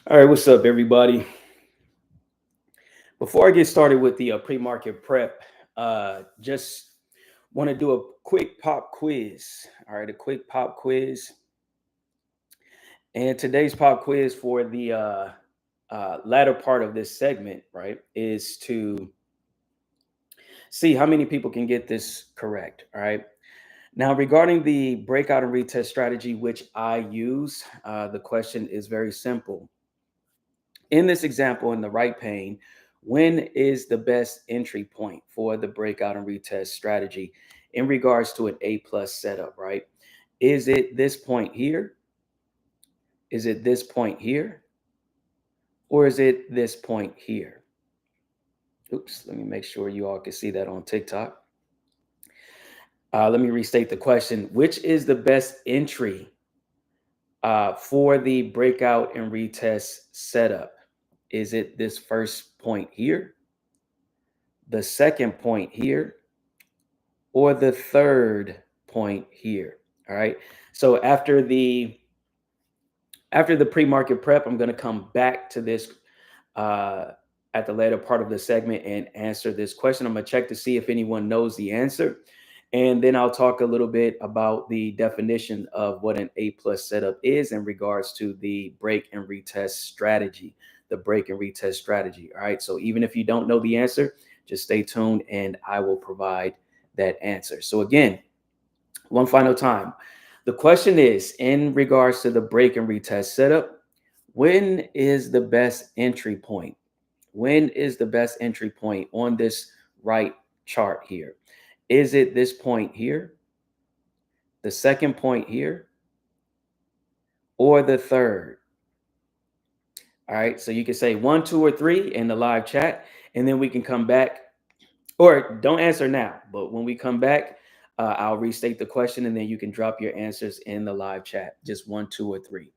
All right, what's up, everybody? Before I get started with the pre-market prep, just want to do a quick pop quiz. All right, a quick pop quiz. And today's pop quiz for the latter part of this segment, right, is to see how many people can get this correct. All right. Now, regarding the breakout and retest strategy, which I use, the question is very simple. In this example, in the right pane, when is the best entry point for the breakout and retest strategy in regards to an A plus setup, right? Is it this point here? Is it this point here? Or is it this point here? Oops, let me make sure you all can see that on TikTok. Let me restate the question. Which is the best entry for the breakout and retest setup? Is it this first point here? The second point here, or the third point here? All right. So after the pre-market prep, I'm going to come back to this uh, at the later part of the segment and answer this question. I'm going to check to see if anyone knows the answer. And then I'll talk a little bit about the definition of what an A plus setup is in regards to the break and retest strategy, the break and retest strategy. All right. So even if you don't know the answer, just stay tuned and I will provide that answer. So again, one final time. The question is in regards to the break and retest setup, when is the best entry point? When is the best entry point on this right chart here? Is it this point here, the second point here, or the third? All right, so you can say 1, 2, or 3 in the live chat, and then we can come back, or don't answer now, but when we come back, I'll restate the question, and then you can drop your answers in the live chat, just 1, 2, or 3.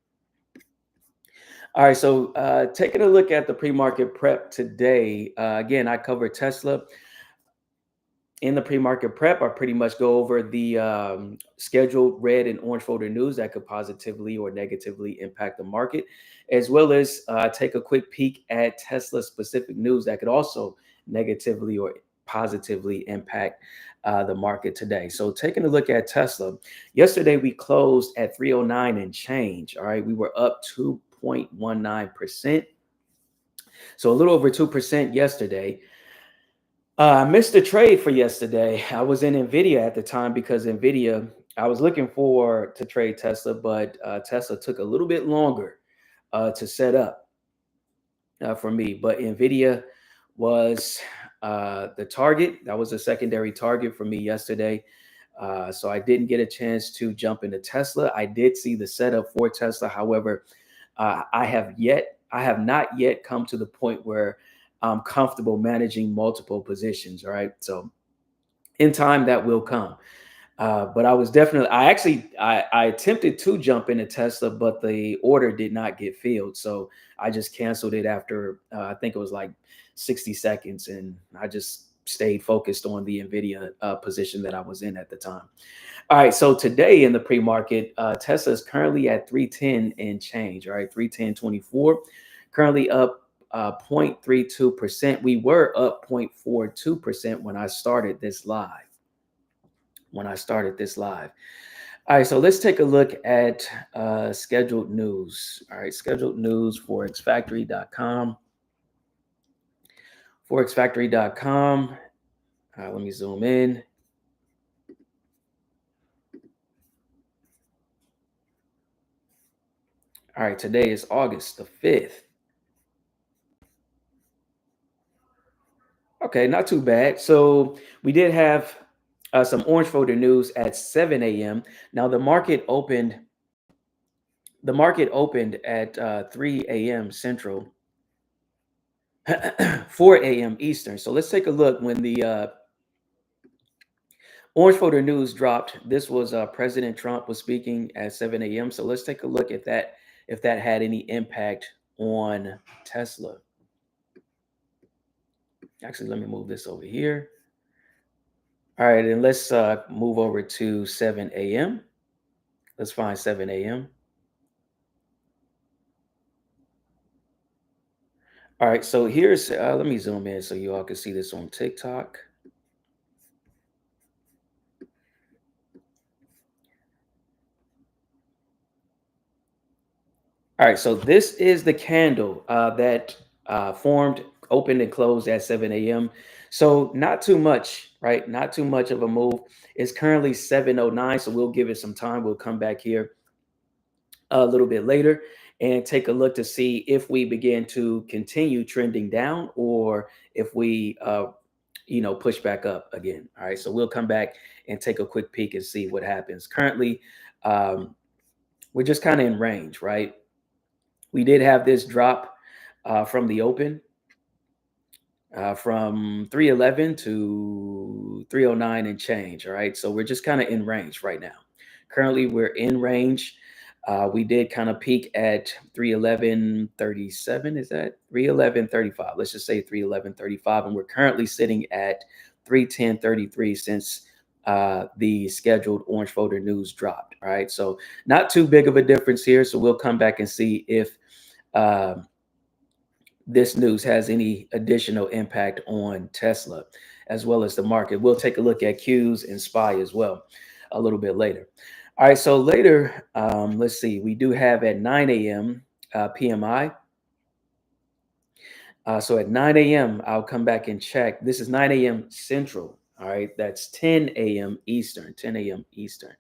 All right, so taking a look at the pre-market prep today, again, I covered Tesla. In the pre-market prep, I pretty much go over the scheduled red and orange folder news that could positively or negatively impact the market, as well as take a quick peek at Tesla specific news that could also negatively or positively impact the market today. So taking a look at Tesla, yesterday we closed at 309 and change. All right, we were up 2.19%. So a little over 2% yesterday. I missed the trade for yesterday. I was in Nvidia at the time because Nvidia, I was looking for to trade Tesla, but Tesla took a little bit longer to set up for me. But Nvidia was the target. That was a secondary target for me yesterday. So I didn't get a chance to jump into Tesla. I did see the setup for Tesla. However, I have not yet come to the point where I'm comfortable managing multiple positions. All right. So in time that will come. But I attempted to jump into Tesla, but the order did not get filled. So I just canceled it after, I think it was like 60 seconds. And I just stayed focused on the Nvidia position that I was in at the time. All right. So today in the pre-market, Tesla is currently at 310 and change. All right. 310.24, currently up 0.32%. We were up 0.42% when I started this live. All right, so let's take a look at scheduled news. All right, scheduled news, forexfactory.com. Forexfactory.com. Let me zoom in. All right, today is August the 5th. Okay, not too bad. So we did have some orange folder news at 7 a.m. Now the market opened. The market opened at 3 a.m. Central, 4 a.m. Eastern. So let's take a look when the orange folder news dropped. This was President Trump was speaking at 7 a.m. So let's take a look at that, if that had any impact on Tesla. Actually, let me move this over here. All right, and let's move over to 7 a.m. Let's find 7 a.m. All right, so here's let me zoom in so you all can see this on TikTok. All right, so this is the candle that formed, opened, and closed at 7 a.m. So not too much, right? Not too much of a move. It's currently 7:09, so we'll give it some time. We'll come back here a little bit later and take a look to see if we begin to continue trending down or if we, push back up again. All right, so we'll come back and take a quick peek and see what happens. Currently, um, we're just kind of in range, right? We did have this drop from the open from 311 to 309 and change. All right. So we're just kind of in range right now. Currently, we're in range. We did kind of peak at 311.37. Is that 311.35? Let's just say 311.35. And we're currently sitting at 310.33 since the scheduled orange folder news dropped. All right. So not too big of a difference here. So we'll come back and see if uh, this news has any additional impact on Tesla as well as the market. We'll take a look at Qs and SPY as well a little bit later. All right, so later, let's see, we do have at 9 a.m. PMI. So at 9 a.m., I'll come back and check. This is 9 a.m. Central. All right, that's 10 a.m. Eastern, 10 a.m. Eastern.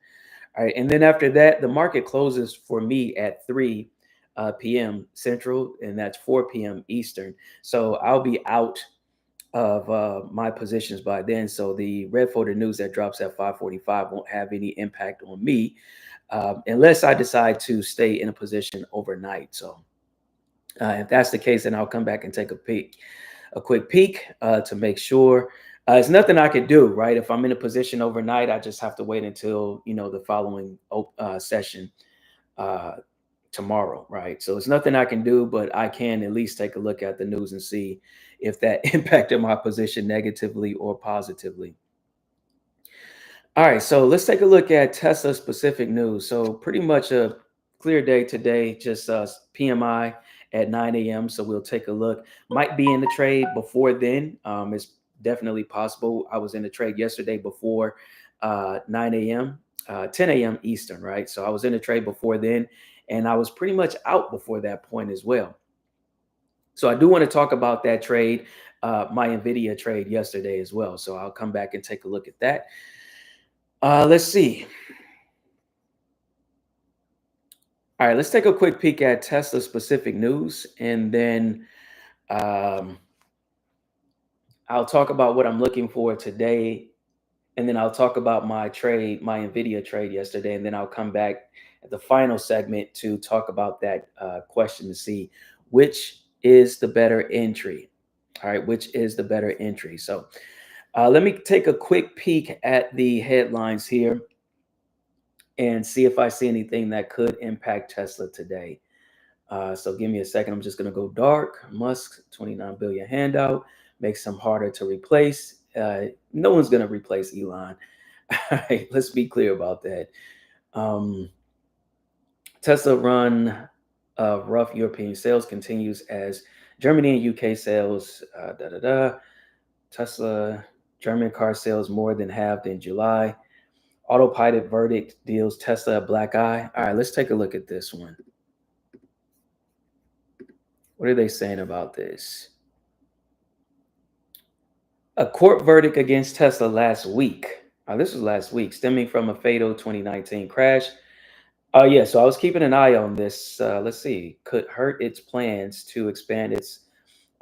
All right, and then after that, the market closes for me at 3 p.m. Central, and that's 4 p.m. Eastern. So I'll be out of my positions by then. So the red folder news that drops at 5:45 won't have any impact on me unless I decide to stay in a position overnight. So if that's the case, then I'll come back and take a quick peek to make sure. It's nothing I could do, right? If I'm in a position overnight, I just have to wait until the following session uh, tomorrow, right? So it's nothing I can do, but I can at least take a look at the news and see if that impacted my position negatively or positively. All right, so let's take a look at Tesla specific news. So pretty much a clear day today, just PMI at 9 a.m. So we'll take a look. Might be in the trade before then. It's definitely possible. I was in the trade yesterday before 9 a.m., 10 a.m. Eastern, right? So I was in the trade before then, and I was pretty much out before that point as well. So I do want to talk about that trade, my NVIDIA trade yesterday as well. So I'll come back and take a look at that. Let's see. All right, let's take a quick peek at Tesla specific news, and then um, I'll talk about what I'm looking for today, and then I'll talk about my trade, my NVIDIA trade yesterday, and then I'll come back at the final segment to talk about that question to see which is the better entry. All right, which is the better entry? So let me take a quick peek at the headlines here and see if I see anything that could impact Tesla today. So give me a second. I'm just going to go dark. Musk, 29 billion handout makes him harder to replace. No one's going to replace Elon. All right, let's be clear about that. Um, Tesla run rough European sales continues as Germany and UK sales. Tesla German car sales more than halved in July. Autopilot verdict deals Tesla a black eye. All right, let's take a look at this one. What are they saying about this? A court verdict against Tesla last week. This was last week, stemming from a fatal 2019 crash. Oh, yeah. So I was keeping an eye on this. Let's see. Could hurt its plans to expand its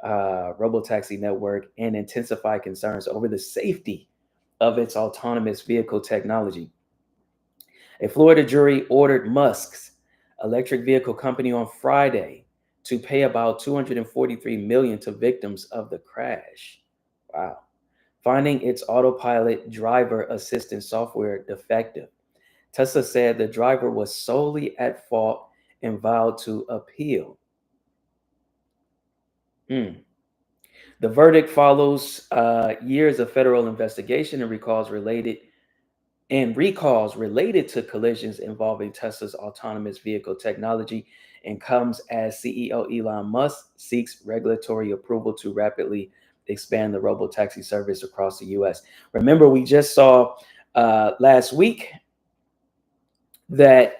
robotaxi network and intensify concerns over the safety of its autonomous vehicle technology. A Florida jury ordered Musk's electric vehicle company on Friday to pay about 243 million to victims of the crash. Wow. Finding its autopilot driver assistance software defective. Tesla said the driver was solely at fault and vowed to appeal. Hmm. The verdict follows years of federal investigation and recalls related and recalls related to collisions involving Tesla's autonomous vehicle technology, and comes as CEO Elon Musk seeks regulatory approval to rapidly expand the robotaxi service across the US. Remember, we just saw last week that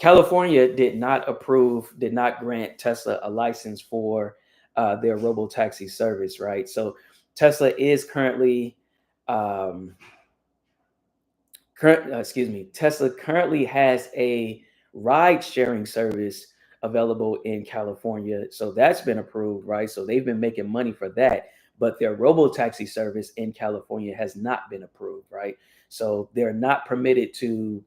California did not grant Tesla a license for their robotaxi service, right? So Tesla is currently um, Tesla currently has a ride sharing service available in California. So that's been approved, right? So they've been making money for that. But their robo taxi service in California has not been approved, right? So they're not permitted to,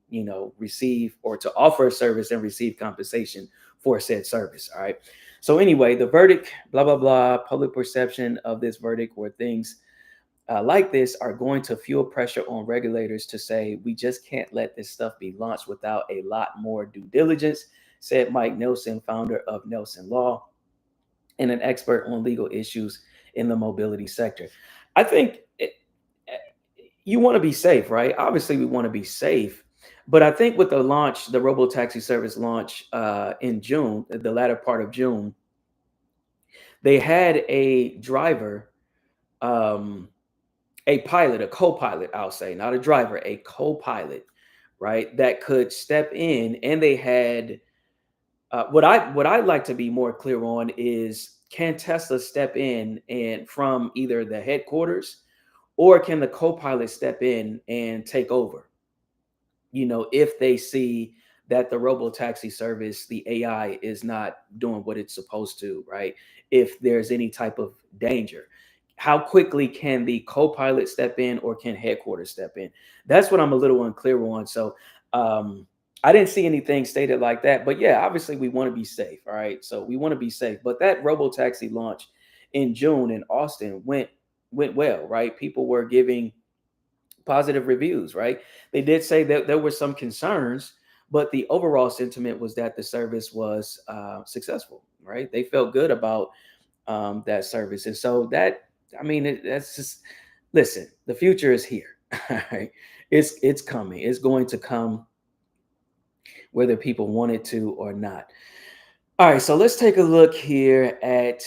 receive or to offer a service and receive compensation for said service. All right. So anyway, the verdict, blah, blah, blah, public perception of this verdict were things like this are going to fuel pressure on regulators to say, we just can't let this stuff be launched without a lot more due diligence, said Mike Nelson, founder of Nelson Law and an expert on legal issues in the mobility sector. I think you want to be safe, right? Obviously, we want to be safe. But I think with the launch, the robo taxi service launch in June, the latter part of June, they had a driver, a pilot, a co-pilot, I'll say, not a driver, a co-pilot, right? That could step in, and they had what I'd like to be more clear on is, can Tesla step in and from either the headquarters, or can the co-pilot step in and take over? If they see that the robo taxi service, the AI, is not doing what it's supposed to, right? If there's any type of danger, how quickly can the co-pilot step in, or can headquarters step in? That's what I'm a little unclear on. So I didn't see anything stated like that, but yeah, obviously we want to be safe. All right. So we want to be safe, but that robo taxi launch in June in Austin went well, right? People were giving positive reviews, right? They did say that there were some concerns, but the overall sentiment was that the service was successful, right? They felt good about that service. And so that's just, listen, the future is here. Right? It's coming. It's going to come whether people want it to or not. All right, so let's take a look here at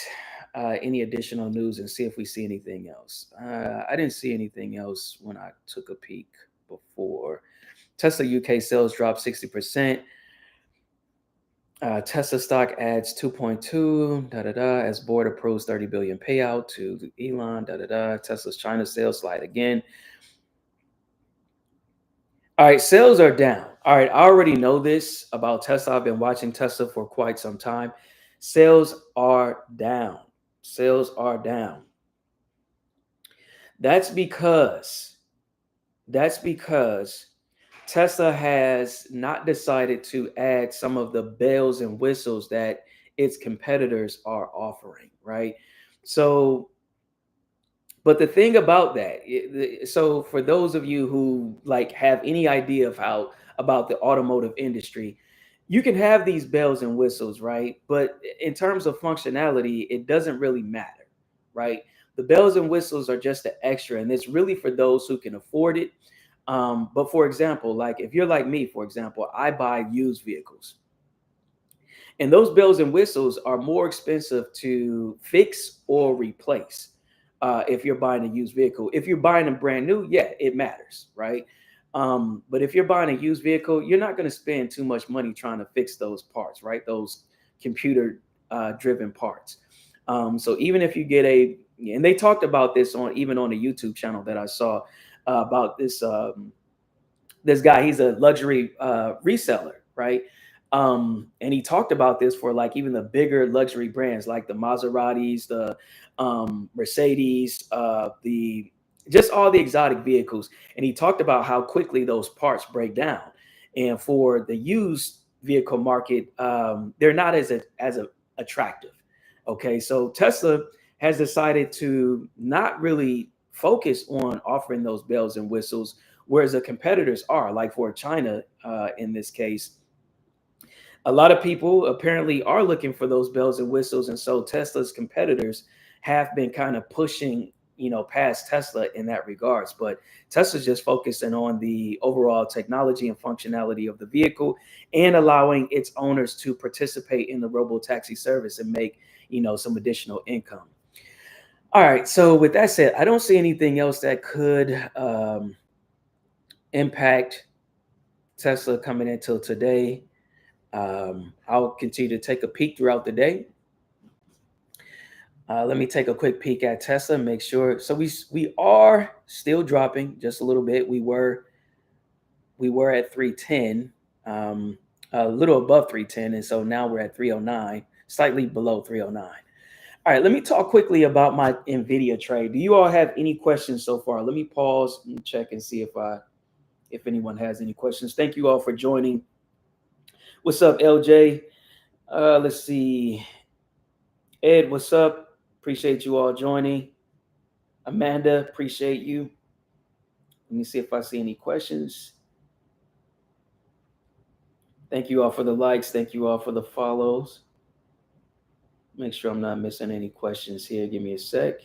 any additional news and see if we see anything else. I didn't see anything else when I took a peek before. Tesla UK sales dropped 60%. Tesla stock adds 2.2 as board approves 30 billion payout to Elon. Tesla's China sales slide again. All right, sales are down. All right, I already know this about Tesla. I've been watching Tesla for quite some time. Sales are down. Sales are down. That's because Tesla has not decided to add some of the bells and whistles that its competitors are offering, right? So, but the thing about that, so for those of you who like have any idea of how about the automotive industry, you can have these bells and whistles, right? But in terms of functionality, it doesn't really matter, right? The bells and whistles are just an extra, and it's really for those who can afford it. But for example, like if you're like me, for example, I buy used vehicles. And those bells and whistles are more expensive to fix or replace if you're buying a used vehicle. If you're buying a brand new, yeah, it matters, right? But if you're buying a used vehicle, you're not going to spend too much money trying to fix those parts, right? Those computer driven parts. So even if you get and they talked about this even on a YouTube channel that I saw about this guy. He's a luxury reseller, right? And he talked about this for like even the bigger luxury brands like the Maseratis, the Mercedes, the just all the exotic vehicles. And he talked about how quickly those parts break down. And for the used vehicle market, they're not as attractive. Okay, so Tesla has decided to not really focus on offering those bells and whistles, whereas the competitors are. Like for China, in this case, a lot of people apparently are looking for those bells and whistles, and so Tesla's competitors have been kind of pushing past Tesla in that regards. But Tesla's just focusing on the overall technology and functionality of the vehicle and allowing its owners to participate in the robo taxi service and make, some additional income. All right. So with that said, I don't see anything else that could impact Tesla coming until today. I'll continue to take a peek throughout the day. Let me take a quick peek at Tesla, make sure. So we are still dropping just a little bit. We were at 310, a little above 310, and so now we're at 309, slightly below 309. All right, let me talk quickly about my NVIDIA trade. Do you all have any questions so far? Let me pause and check and see if anyone has any questions. Thank you all for joining. What's up, LJ? Let's see. Ed, what's up? Appreciate you all joining. Amanda, appreciate you. Let me see if I see any questions. Thank you all for the likes. Thank you all for the follows. Make sure I'm not missing any questions here. Give me a sec.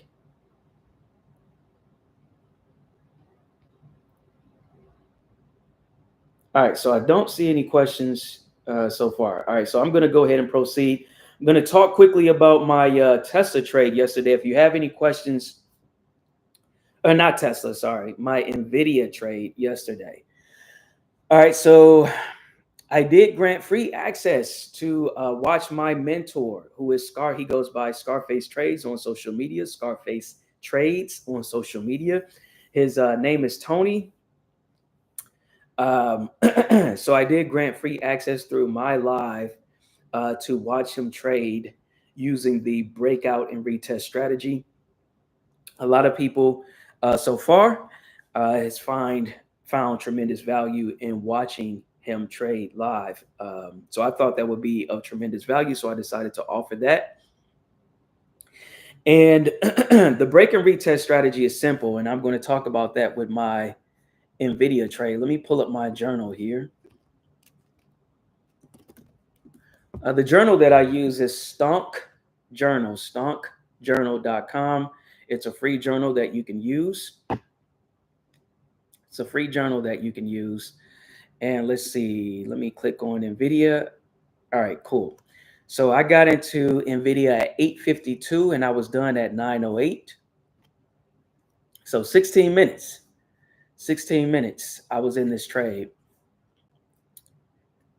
All right, so I don't see any questions so far. All right, so I'm going to go ahead and proceed. I'm going to talk quickly about my Tesla trade yesterday. If you have any questions, or not Tesla, sorry, my NVIDIA trade yesterday. All right, so I did grant free access to watch my mentor, who is Scar. He goes by Scarface Trades on social media, Scarface Trades on social media. His name is Tony. So I did grant free access through my live to watch him trade using the breakout and retest strategy. A lot of people so far has found tremendous value in watching him trade live. So I thought that would be of tremendous value. So I decided to offer that. And the break and retest strategy is simple. And I'm going to talk about that with my NVIDIA trade. Let me pull up my journal here. The journal that I use is Stonk Journal, stonkjournal.com. It's a free journal that you can use. It's a free journal that you can use. And let's see, let me click on NVIDIA. All right, cool. So I got into NVIDIA at 8:52 and I was done at 9:08. So 16 minutes. 16 minutes I was in this trade.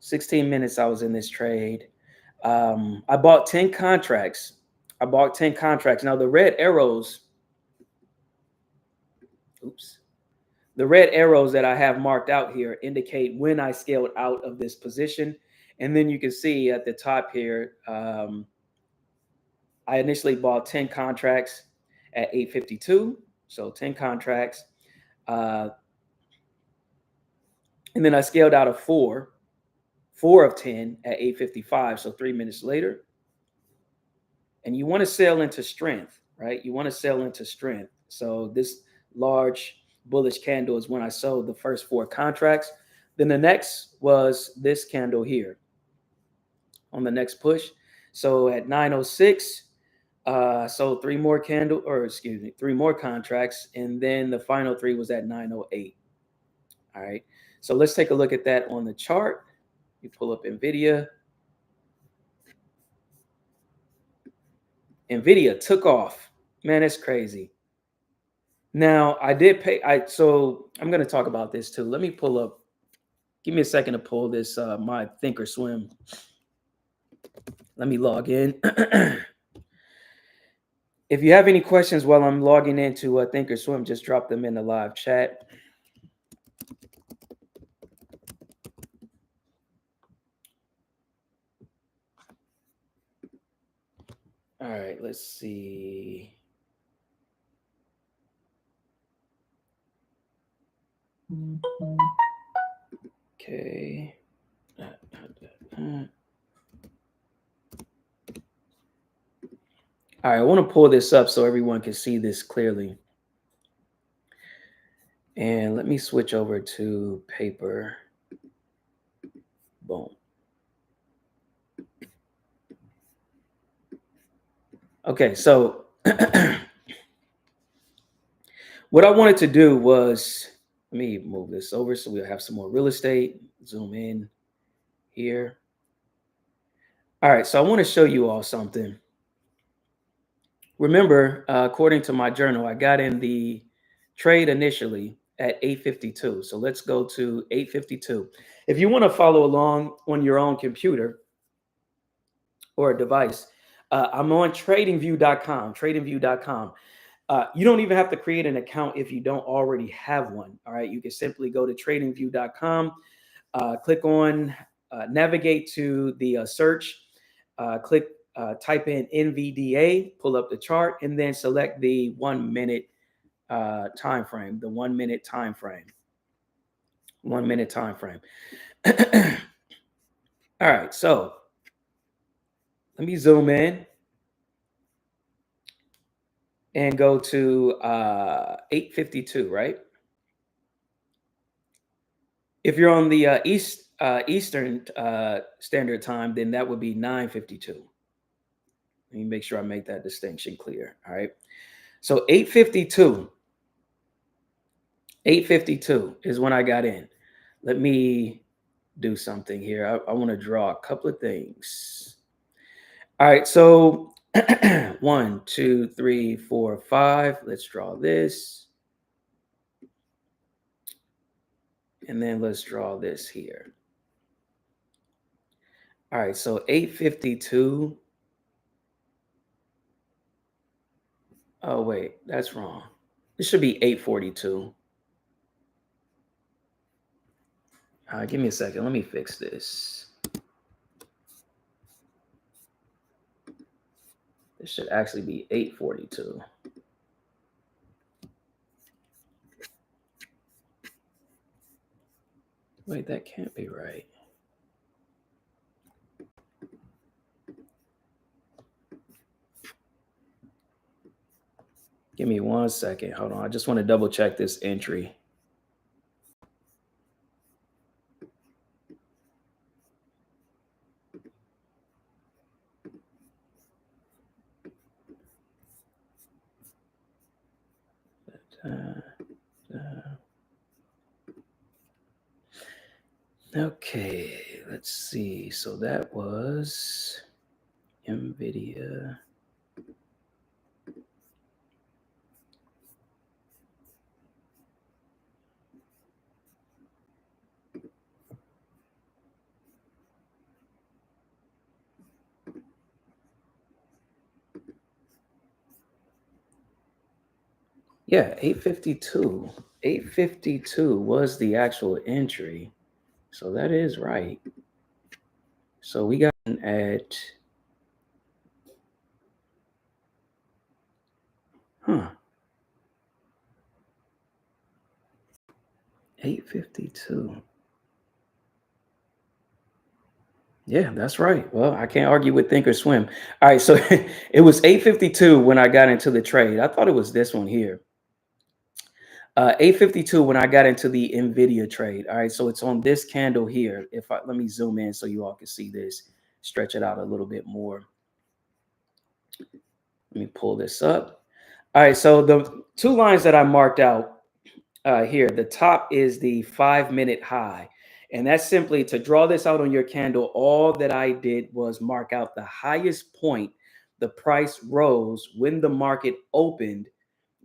16 minutes I was in this trade. I bought 10 contracts. Now the red arrows, the red arrows that I have marked out here indicate when I scaled out of this position. And then you can see at the top here, I initially bought 10 contracts at 8:52. So 10 contracts. And then I scaled out of four of 10 at 8:55. So 3 minutes later. And you want to sell into strength, right? You want to sell into strength. So this large bullish candle is when I sold the first 4 contracts. Then the next was this candle here on the next push. So at 9:06, sold 3 more contracts. And then the final 3 was at 9:08. All right. So let's take a look at that on the chart. You pull up NVIDIA. NVIDIA took off. Man, it's crazy. Now I did pay. So I'm going to talk about this too. Let me pull up. Give me a second to pull this. My Thinkorswim. Let me log in. If you have any questions while I'm logging into Thinkorswim, just drop them in the live chat. All right, let's see. Okay. All right, I want to pull this up so everyone can see this clearly. And let me switch over to paper. Boom. Okay, so What I wanted to do was, let me move this over so we'll have some more real estate. Zoom in here. All right, so I want to show you all something. Remember, according to my journal, I got in the trade initially at 8:52. So let's go to 8:52. If you want to follow along on your own computer or a device, I'm on tradingview.com, tradingview.com. You don't even have to create an account if you don't already have one. All right, you can simply go to tradingview.com, click on navigate to the search, click type in NVDA, pull up the chart, and then select the 1 minute time frame, the 1 minute time frame, 1 minute time frame. All right, so let me zoom in and go to 8:52, right? If you're on the Eastern Standard Time, then that would be 9:52. Let me make sure I make that distinction clear. All right. So 8:52 is when I got in. Let me do something here. I want to draw a couple of things. All right. So 1, 2, 3, 4, 5. Let's draw this. And then let's draw this here. All right. So 8:52. Oh, wait, that's wrong. It should be 8:42. Give me a second. Let me fix this. This should actually be 8:42. Wait, that can't be right. Give me 1 second. Hold on. I just want to double check this entry. Okay, let's see. So that was NVIDIA. Yeah, 8:52. 8:52 was the actual entry. So that is right. So we got in at 8:52. Yeah, that's right. Well, I can't argue with Thinkorswim. All right, so it was 8:52 when I got into the trade. I thought it was this one here. 8:52 when I got into the NVIDIA trade. All right, so it's on this candle here. Let me zoom in so you all can see this, stretch it out a little bit more. Let me pull this up. All right, so the two lines that I marked out here, the top is the 5-minute high. And that's simply to draw this out on your candle. All that I did was mark out the highest point the price rose when the market opened,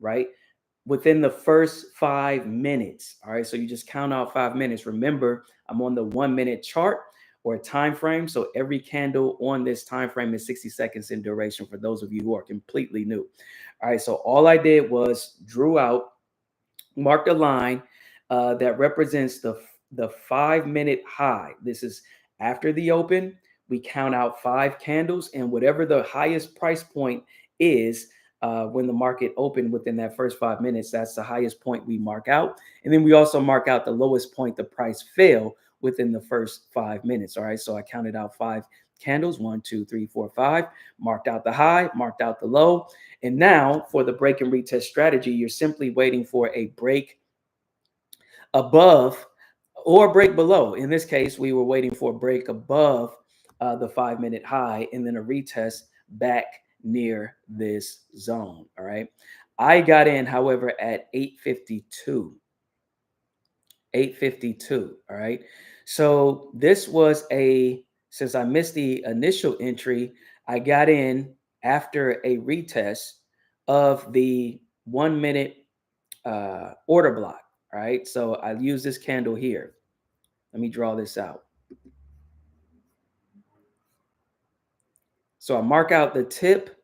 right? Within the first 5 minutes. All right. So you just count out 5 minutes. Remember, I'm on the 1 minute chart or a time frame. So every candle on this time frame is 60 seconds in duration for those of you who are completely new. All right. So all I did was drew out, marked a line that represents the 5-minute high. This is after the open. We count out 5 candles, and whatever the highest price point is when the market opened within that first 5 minutes, that's the highest point we mark out. And then we also mark out the lowest point the price fell within the first 5 minutes. All right, so I counted out 5 candles, 1, 2, 3, 4, 5, marked out the high, marked out the low. And now for the break and retest strategy, you're simply waiting for a break above or break below. In this case, we were waiting for a break above the 5-minute high and then a retest back near this zone. All right. I got in, however, at 852. 852. All right. So this was since I missed the initial entry, I got in after a retest of the 1 minute order block. All right. So I use this candle here. Let me draw this out. So I mark out the tip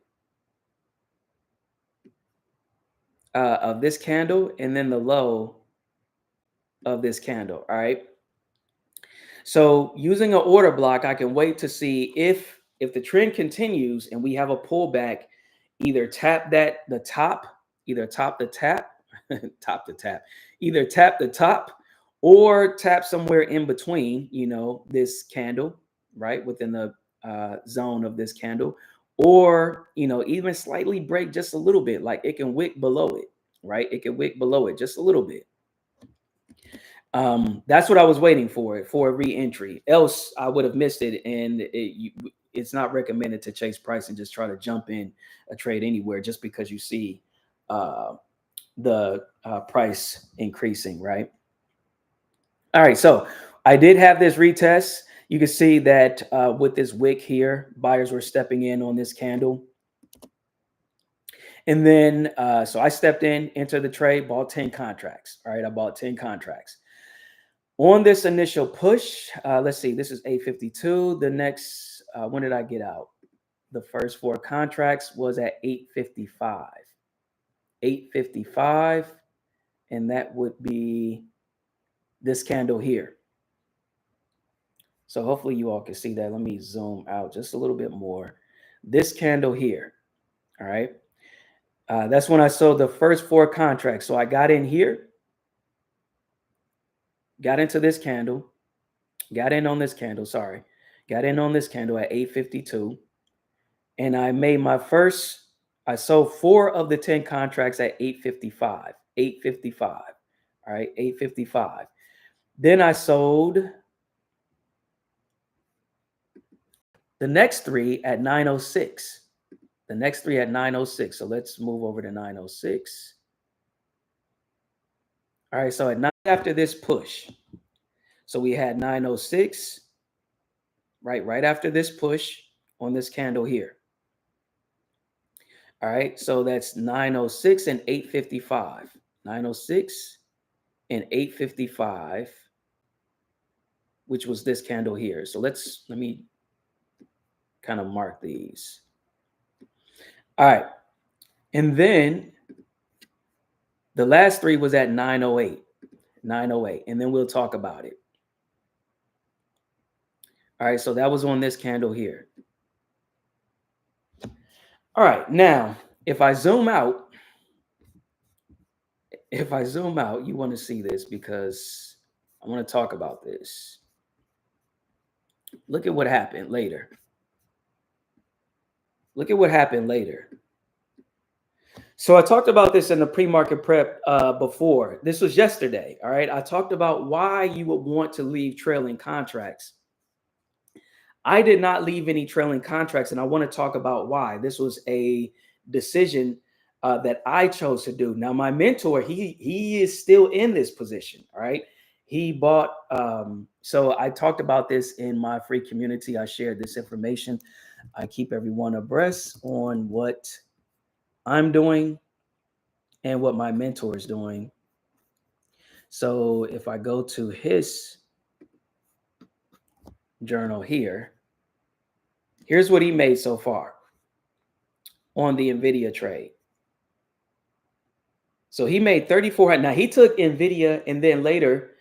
of this candle and then the low of this candle. All right. So using an order block, I can wait to see if the trend continues and we have a pullback, either tap the top, either top the tap, top the tap, either tap the top or tap somewhere in between, this candle, right, within the zone of this candle, or, even slightly break just a little bit, like it can wick below it, right? It can wick below it just a little bit. That's what I was waiting for a re-entry. Else I would have missed it, and it's not recommended to chase price and just try to jump in a trade anywhere just because you see the price increasing, right? All right, so I did have this retest. You can see that with this wick here, buyers were stepping in on this candle. And then, so I stepped in, entered the trade, bought 10 contracts. All right, I bought 10 contracts. On this initial push, let's see, this is 852. The next, when did I get out? The first 4 contracts was at 855. 855, and that would be this candle here. So hopefully you all can see that. Let me zoom out just a little bit more. This candle here, all right? That's when I sold the first 4 contracts. So I got in here, got into this candle, got in on this candle, got in on this candle at 852. And I made I sold 4 of the 10 contracts at 855, 855. All right, 855. Then I sold the next 3 at 906. The next 3 at 906. So let's move over to 906. All right, so after this push. So we had 906, right after this push on this candle here. All right, so that's 906 and 855. 906 and 855, which was this candle here. So let me kind of mark these. All right, and then the last 3 was at 908, 908, and then we'll talk about it. All right, so that was on this candle here. All right, now if I zoom out, you want to see this because I want to talk about this. Look at what happened later. Look at what happened later. So I talked about this in the pre-market prep before. This was yesterday. All right. I talked about why you would want to leave trailing contracts. I did not leave any trailing contracts, and I want to talk about why. This was a decision that I chose to do. Now, my mentor, he is still in this position. All right. He bought. So I talked about this in my free community. I shared this information. I keep everyone abreast on what I'm doing and what my mentor is doing. So if I go to his journal here, here's what he made so far on the NVIDIA trade. So he made 3,400. Now he took NVIDIA, and then later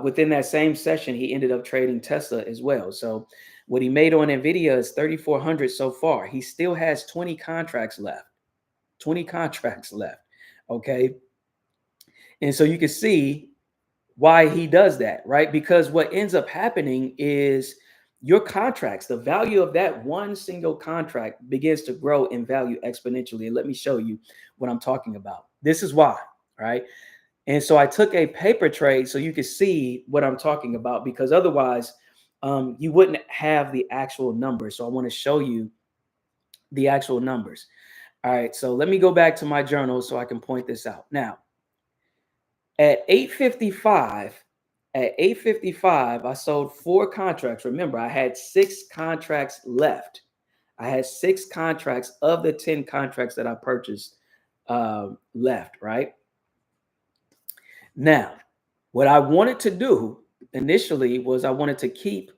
within that same session, he ended up trading Tesla as well. So what he made on NVIDIA is 3,400 so far. He still has 20 contracts left. 20 contracts left. Okay. And so you can see why he does that, right? Because what ends up happening is your contracts, the value of that one single contract begins to grow in value exponentially. And let me show you what I'm talking about. This is why, right? And so I took a paper trade so you can see what I'm talking about, because otherwise you wouldn't have the actual numbers. So I want to show you the actual numbers. All right, so let me go back to my journal so I can point this out. Now, at 8:55, I sold 4 contracts. Remember, I had 6 contracts left. I had 6 contracts of the 10 contracts that I purchased left, right? Now, what I wanted to do initially was I wanted to keep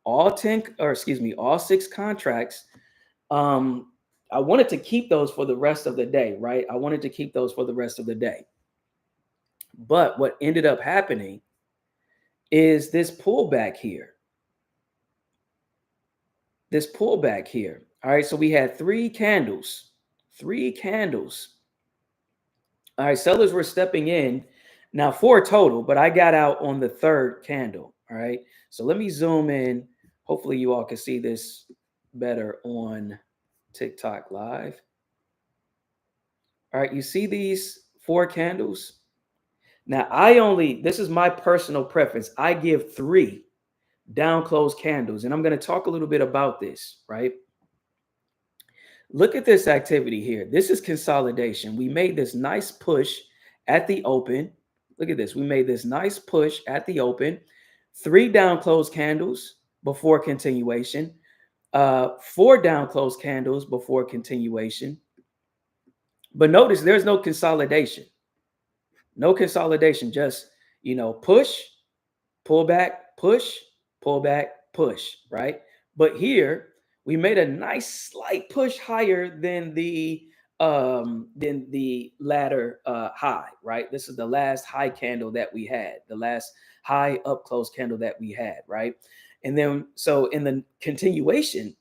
all 6 contracts. I wanted to keep those for the rest of the day, right? I wanted to keep those for the rest of the day. But what ended up happening is this pullback here. This pullback here. All right, so we had 3 candles. 3 candles. All right, sellers were stepping in. Now 4 total, but I got out on the 3rd candle. All right, so let me zoom in. Hopefully you all can see this better on TikTok Live. All right, you see these 4 candles? Now this is my personal preference. I give 3 down close candles, and I'm going to talk a little bit about this, right? Look at this activity here. This is consolidation. We made this nice push at the open. Look at this. We made this nice push at the open. 3 down close candles before continuation. 4 down close candles before continuation. But notice there's no consolidation. No consolidation. Just, push, pull back, push, pull back, push, right? But here we made a nice slight push higher than the ladder high, right? This is the last high candle that we had, the last high up close candle that we had, right? And then so in the continuation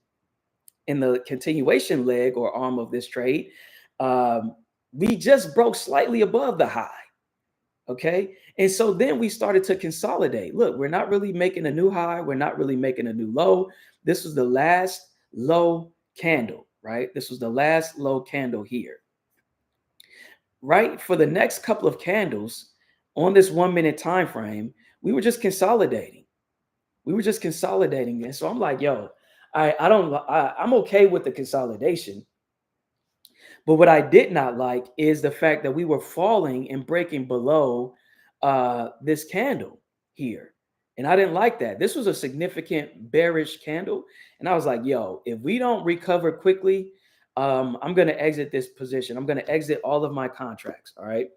leg or arm of this trade, we just broke slightly above the high. Okay. And so then we started to consolidate. Look, we're not really making a new high. We're not really making a new low. This was the last low candle, right? This was the last low candle here. Right? For the next couple of candles on this 1-minute time frame, we were just consolidating. And so I'm like, yo, I'm okay with the consolidation. But what I did not like is the fact that we were falling and breaking below this candle here. And I didn't like that. This was a significant bearish candle. And I was like, yo, if we don't recover quickly, I'm going to exit this position. I'm going to exit all of my contracts. All right.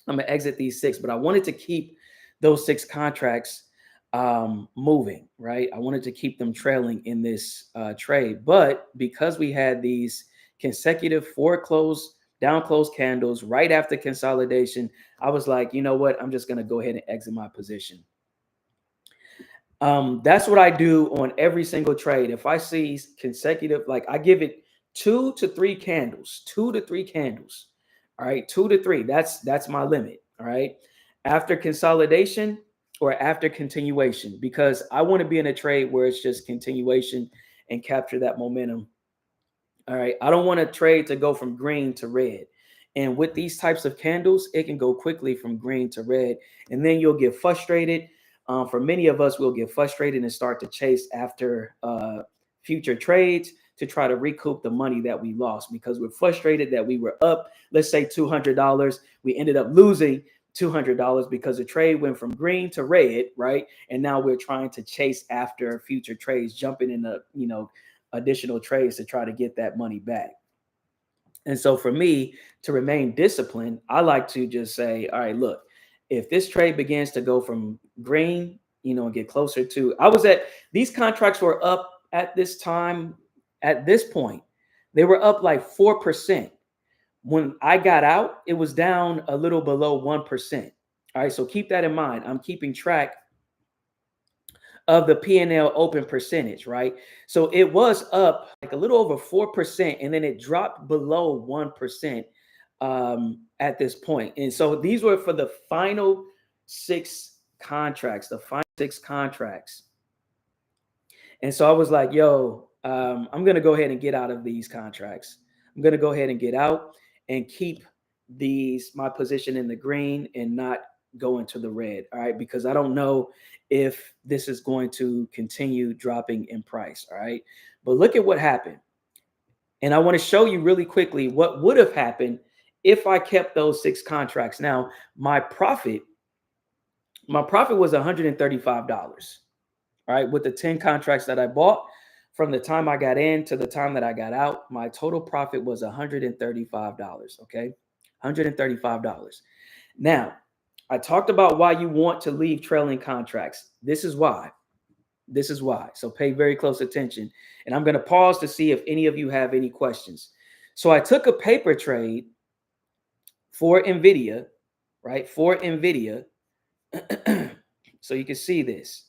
I'm going to exit these 6, but I wanted to keep those 6 contracts moving, right? I wanted to keep them trailing in this trade. But because we had these consecutive 4 down close candles right after consolidation, I was like, you know what? I'm just going to go ahead and exit my position. That's what I do on every single trade. If I see consecutive, like I give it 2 to 3 candles, 2 to 3 candles. All right, 2 to 3. That's my limit. All right. After consolidation or after continuation, because I want to be in a trade where it's just continuation and capture that momentum. All right. I don't want a trade to go from green to red. And with these types of candles, it can go quickly from green to red. And then you'll get frustrated. For many of us, we'll get frustrated and start to chase after future trades to try to recoup the money that we lost because we're frustrated that we were up, let's say $200. We ended up losing $200 because the trade went from green to red, right? And now we're trying to chase after future trades, jumping in the, additional trades to try to get that money back. And so for me to remain disciplined, I like to just say, all right, look, if this trade begins to go from green, and get closer to, these contracts were up at this time, at this point, they were up like 4%. When I got out, it was down a little below 1%. All right, so keep that in mind. I'm keeping track of the P&L open percentage, right? So it was up like a little over 4%, and then it dropped below 1% at this point. And so these were for the final 6 contracts, And so I was like, yo, I'm going to go ahead and get out of these contracts. I'm going to go ahead and get out and keep my position in the green and not go into the red. All right. Because I don't know if this is going to continue dropping in price. All right. But look at what happened. And I want to show you really quickly what would have happened if I kept those 6 contracts. Now, my profit was $135. All right, with the 10 contracts that I bought from the time I got in to the time that I got out, my total profit was $135. Okay, $135. Now, I talked about why you want to leave trailing contracts. This is why. This is why. So pay very close attention. And I'm going to pause to see if any of you have any questions. So I took a paper trade for NVIDIA, right? For NVIDIA. So you can see this.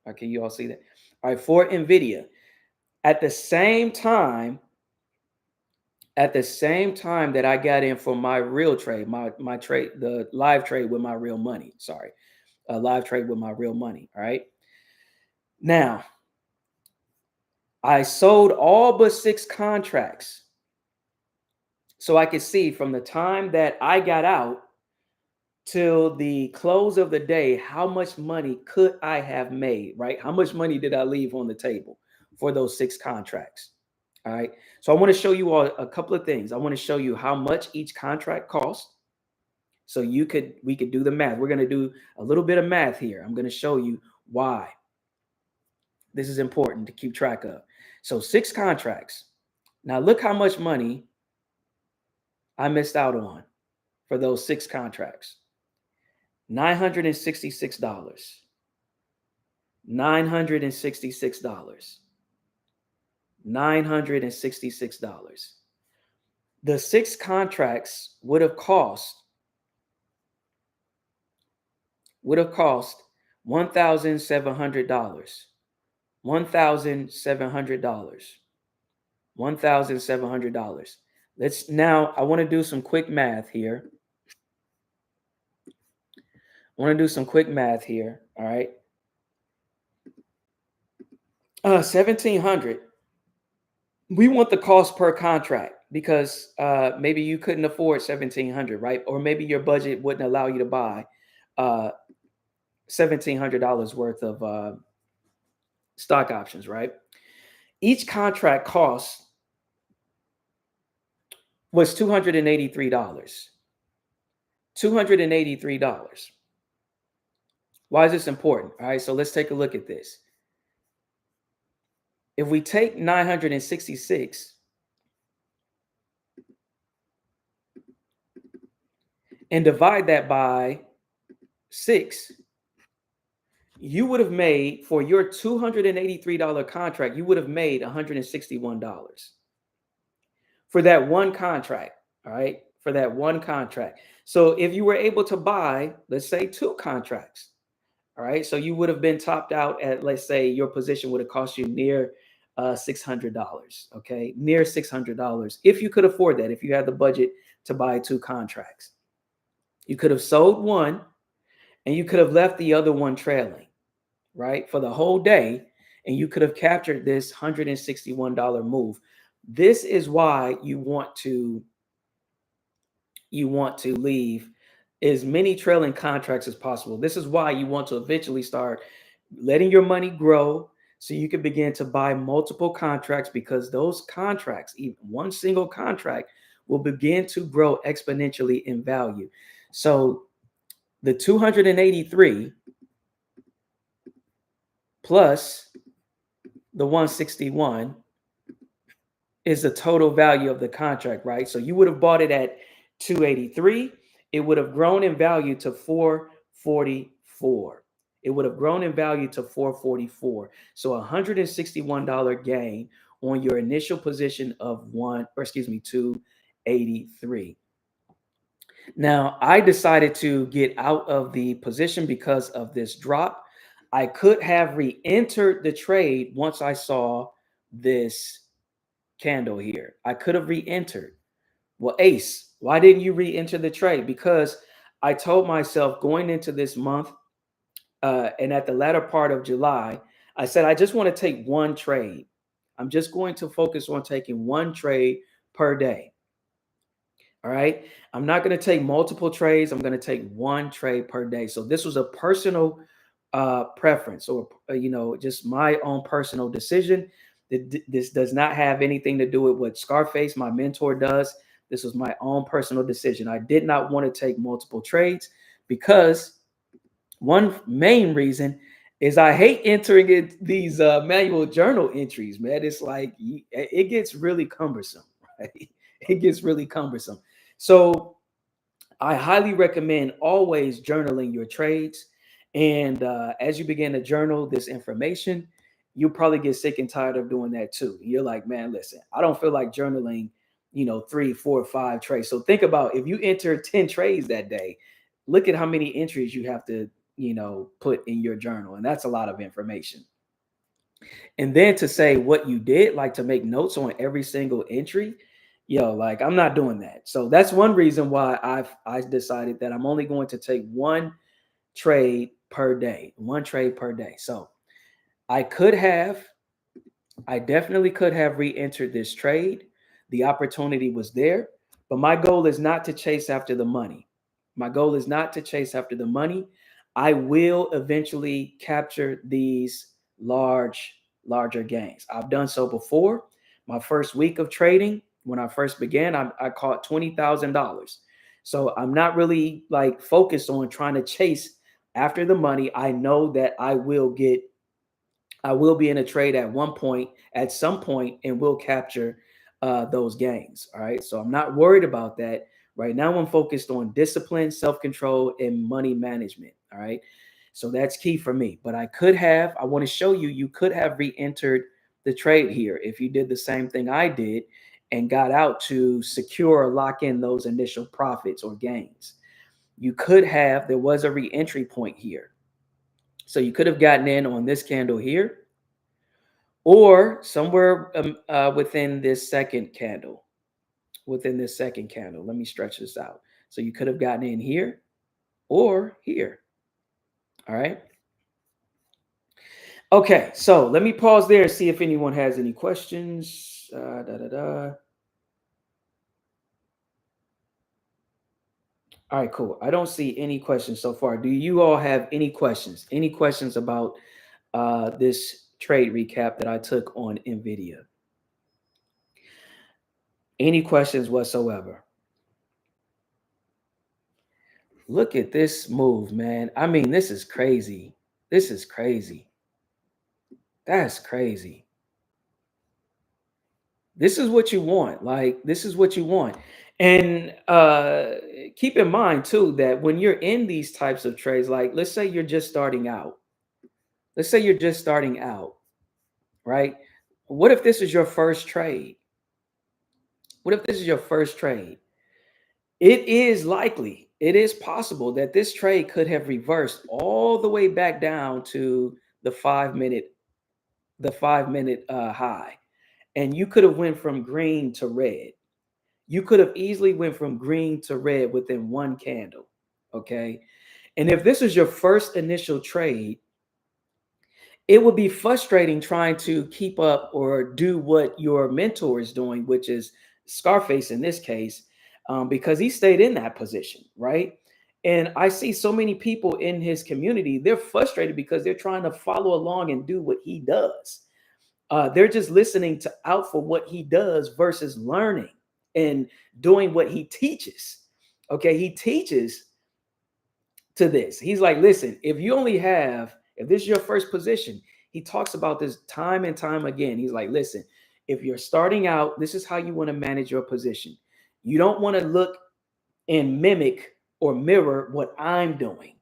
Okay, you all see that? All right, for NVIDIA. At the same time that I got in for my real trade, my trade, the live trade with my real money. Sorry, a live trade with my real money. All right. Now, I sold all but 6 contracts. So I could see from the time that I got out till the close of the day, how much money could I have made, right? How much money did I leave on the table for those 6 contracts? All right. So I want to show you all a couple of things. I want to show you how much each contract cost. So we could do the math. We're going to do a little bit of math here. I'm going to show you why this is important to keep track of. So 6 contracts. Now look how much money I missed out on for those 6 contracts. $966. $966. $966. The 6 contracts would have cost $1,700. $1,700. $1,700. I want to do some quick math here. All right. 1,700. We want the cost per contract because maybe you couldn't afford 1,700, right? Or maybe your budget wouldn't allow you to buy $1,700 worth of stock options, right? Each contract cost was $283. $283. Why is this important? All right, so let's take a look at this. If we take 966 and divide that by 6, you would have made, for your $283 contract, you would have made $161 for that one contract. All right, for that one contract. So if you were able to buy, let's say 2 contracts, all right, so you would have been topped out at, let's say your position would have cost you near $600. Okay, near $600 if you could afford that. If you had the budget to buy 2 contracts, you could have sold one and you could have left the other one trailing, right, for the whole day, and you could have captured this $161 move. This is why you want to leave as many trailing contracts as possible. This is why you want to eventually start letting your money grow so you can begin to buy multiple contracts, because those contracts, even one single contract, will begin to grow exponentially in value. So the 283 plus the 161 is the total value of the contract, right? So you would have bought it at 283. It would have grown in value to 444. It would have grown in value to 444. So $161 gain on your initial position of 283. Now, I decided to get out of the position because of this drop. I could have re-entered the trade once I saw this candle here. I could have re-entered. Well, Ace, why didn't you re-enter the trade? Because I told myself going into this month and at the latter part of July, I said, I just want to take one trade. I'm just going to focus on taking one trade per day. All right. I'm not going to take multiple trades. I'm going to take one trade per day. So this was a personal preference, or, just my own personal decision. This does not have anything to do with what Scarface, my mentor, does. This was my own personal decision. I did not want to take multiple trades because one main reason is I hate entering these manual journal entries, man. It's like it gets really cumbersome, right? It gets really cumbersome. So I highly recommend always journaling your trades. And as you begin to journal this information, you'll probably get sick and tired of doing that too. You're like, man, listen, I don't feel like journaling, 3, 4, 5 trades. So think about if you enter 10 trades that day, look at how many entries you have to, put in your journal. And that's a lot of information. And then to say what you did, like to make notes on every single entry, like I'm not doing that. So that's one reason why I decided that I'm only going to take one trade per day, one trade per day. So I definitely could have re-entered this trade. The opportunity was there, but my goal is not to chase after the money. My goal is not to chase after the money. I will eventually capture these larger gains. I've done so before. My first week of trading, when I first began, I caught $20,000. So I'm not really like focused on trying to chase after the money. I know that I will be in a trade at some point, and will capture those gains. All right. So I'm not worried about that. Right now, I'm focused on discipline, self-control, and money management. All right. So that's key for me. But I want to show you, you could have re-entered the trade here if you did the same thing I did and got out to secure or lock in those initial profits or gains. There was a re-entry point here. So you could have gotten in on this candle here, or somewhere within this second candle. Let me stretch this out. So you could have gotten in here or here. All right. Okay, so let me pause there and see if anyone has any questions. All right, cool. I don't see any questions so far. Do you all have any questions? Any questions about this trade recap that I took on NVIDIA? Any questions whatsoever? Look at this move, man. I mean, this is crazy. This is crazy. That's crazy. This is what you want. Like, this is what you want. And keep in mind, too, that when you're in these types of trades, like, let's say you're just starting out. Right? What if this is your first trade? It is likely, it is possible that this trade could have reversed all the way back down to the 5 minute high, and you could have went from green to red. You could have easily went from green to red within one candle. Okay, and if this is your first initial trade, it would be frustrating trying to keep up or do what your mentor is doing, which is Scarface in this case, because he stayed in that position, right? And I see so many people in his community, they're frustrated because they're trying to follow along and do what he does. They're just listening to out for what he does versus learning and doing what he teaches. Okay, he teaches to this. He's like, listen, if this is your first position, he talks about this time and time again. He's like, listen, if you're starting out, this is how you want to manage your position. You don't want to look and mimic or mirror what I'm doing.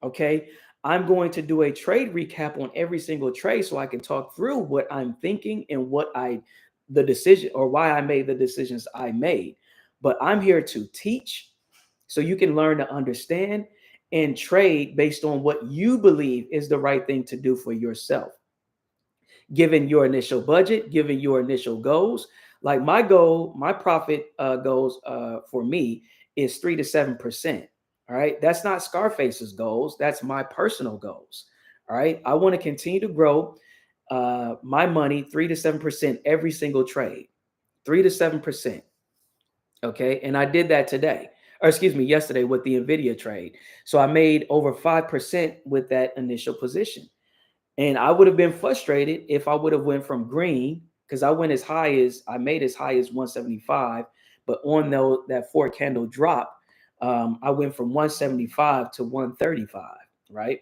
Okay. I'm going to do a trade recap on every single trade so I can talk through what I'm thinking and the decision or why I made the decisions I made. But I'm here to teach so you can learn to understand and trade based on what you believe is the right thing to do for yourself. Given your initial budget, given your initial goals, like my profit goals for me is 3 to 7%. All right. That's not Scarface's goals. That's my personal goals. All right. I want to continue to grow my money 3 to 7% every single trade, 3 to 7%. Okay. And I did that yesterday with the NVIDIA trade. So I made over 5% with that initial position. And I would have been frustrated if I would have went from green because I made as high as 175, but on that four candle drop, I went from 175 to 135, right?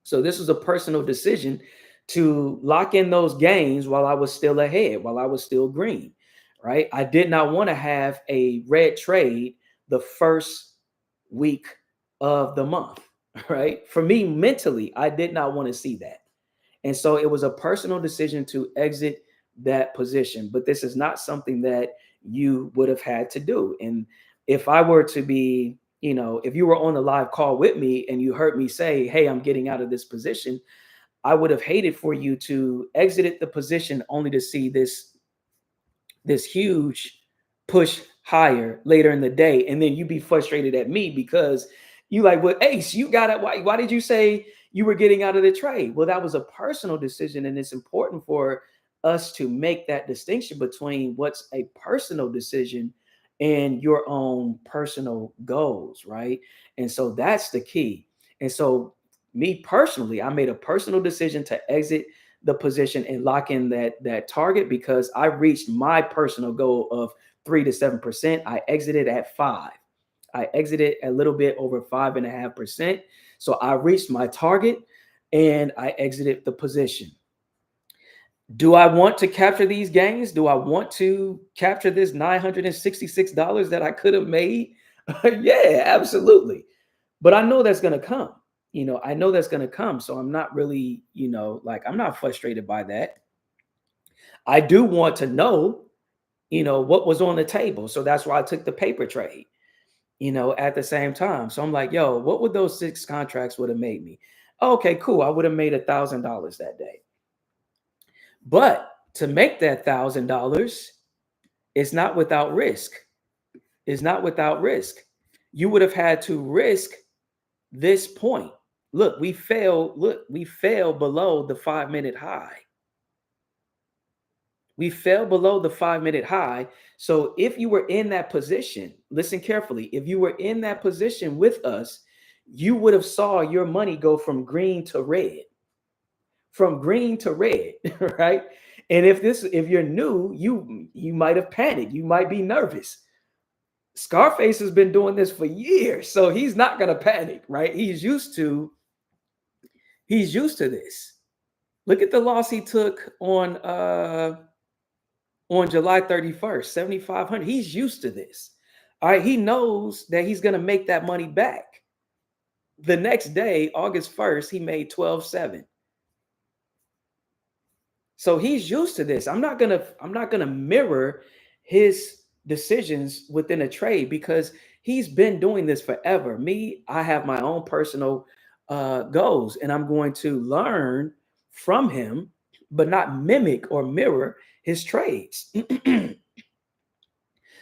So this was a personal decision to lock in those gains while I was still ahead, while I was still green, right? I did not want to have a red trade the first week of the month, right? For me, mentally, I did not want to see that. And so it was a personal decision to exit that position. But this is not something that you would have had to do. And if I were to be, if you were on the live call with me and you heard me say, hey, I'm getting out of this position, I would have hated for you to exit the position only to see this huge push higher later in the day, and then you be frustrated at me because you like, well, Ace, you got it. Why did you say you were getting out of the trade? Well, that was a personal decision, and it's important for us to make that distinction between what's a personal decision and your own personal goals, right? And so that's the key. And so me personally, I made a personal decision to exit the position and lock in that target because I reached my personal goal of 3 to 7%. I exited at 5. I exited a little bit over 5.5%. So I reached my target and I exited the position. Do I want to capture these gains? Do I want to capture this $966 that I could have made? Yeah, absolutely. But I know that's going to come. I know that's going to come. So I'm not really, like I'm not frustrated by that. I do want to know, what was on the table. So that's why I took the paper trade, at the same time. So I'm like, yo, what would those 6 contracts would have made me? Okay, cool. I would have made $1,000 that day. But to make that $1,000, it's not without risk. It's not without risk. You would have had to risk this point. Look, we fell below the 5-minute high. We fell below the 5-minute high. So if you were in that position, listen carefully. If you were in that position with us, you would have saw your money go from green to red. From green to red, right? And if you're new, you might have panicked. You might be nervous. Scarface has been doing this for years, so he's not going to panic, right? He's used to this. Look at the loss he took on July 31st, 7,500. He's used to this. All right, he knows that he's going to make that money back. The next day, August 1st, he made 12.7. So he's used to this. I'm not gonna mirror his decisions within a trade because he's been doing this forever. Me, I have my own personal goals, and I'm going to learn from him, but not mimic or mirror his trades.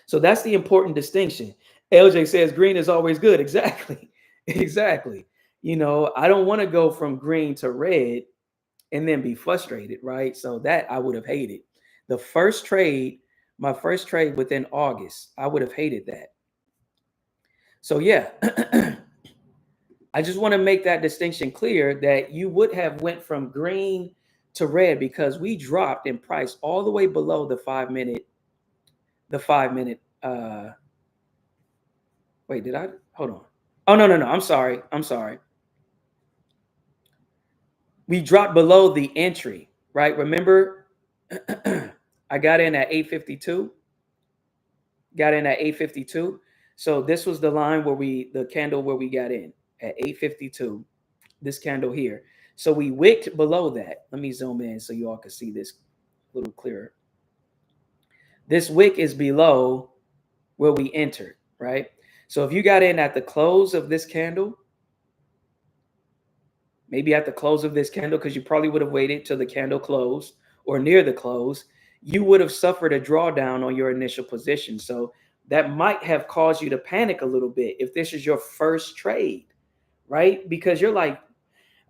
So that's the important distinction. LJ says green is always good. Exactly. Exactly. I don't want to go from green to red and then be frustrated, right? So that I would have hated. My first trade within August, I would have hated that. So yeah, I just want to make that distinction clear that you would have went from green to red because we dropped in price all the way below the 5-minute. Wait, did I? Hold on. Oh, no. I'm sorry. We dropped below the entry, right? Remember, I got in at 852. So this was the line the candle where we got in at 852, this candle here. So we wicked below that. Let me zoom in so you all can see this a little clearer. This wick is below where we entered, right? So if you got in at the close of this candle, maybe at the close of this candle, because you probably would have waited till the candle closed or near the close, you would have suffered a drawdown on your initial position. So that might have caused you to panic a little bit if this is your first trade, right? Because you're like,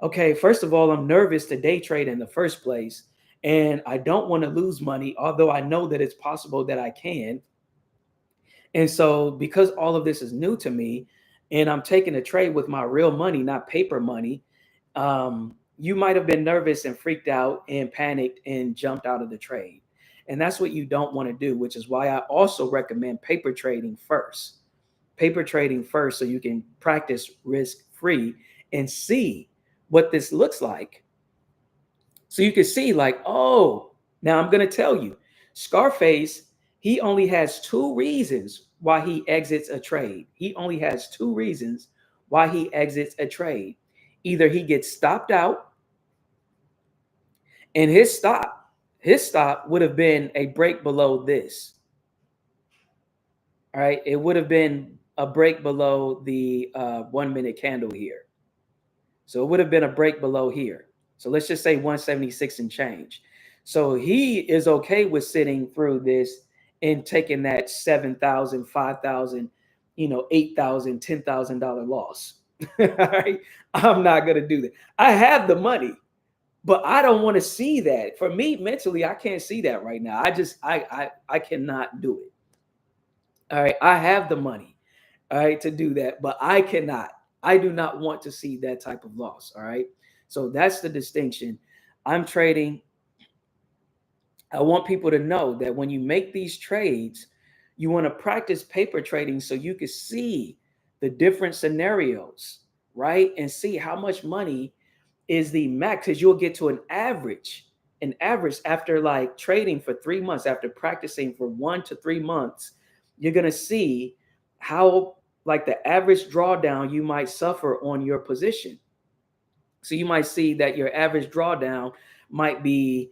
okay, first of all, I'm nervous to day trade in the first place, and I don't want to lose money, although I know that it's possible that I can. And so because all of this is new to me and I'm taking a trade with my real money, not paper money, you might have been nervous and freaked out and panicked and jumped out of the trade. And that's what you don't want to do, which is why I also recommend paper trading first. Paper trading first so you can practice risk free and see what this looks like. So you can see, like, oh, now I'm going to tell you, Scarface, he only has two reasons why he exits a trade. He only has two reasons why he exits a trade. Either he gets stopped out, and his stop would have been a break below this. All right, it would have been a break below the 1 minute candle here. So it would have been a break below here. So let's just say 176 and change. So he is okay with sitting through this and taking that 7,000, 5,000, $8,000, $10,000 loss. All right. I'm not going to do that. I have the money, but I don't want to see that. For me, mentally, I can't see that right now. I cannot do it. All right. I have the money, all right, to do that, but I cannot. I do not want to see that type of loss. All right. So that's the distinction. I'm trading. I want people to know that when you make these trades, you want to practice paper trading so you can see the different scenarios, right? And see how much money is the max, because you'll get to an average after like trading for 3 months, after practicing for 1 to 3 months, you're going to see how like the average drawdown you might suffer on your position. So you might see that your average drawdown might be,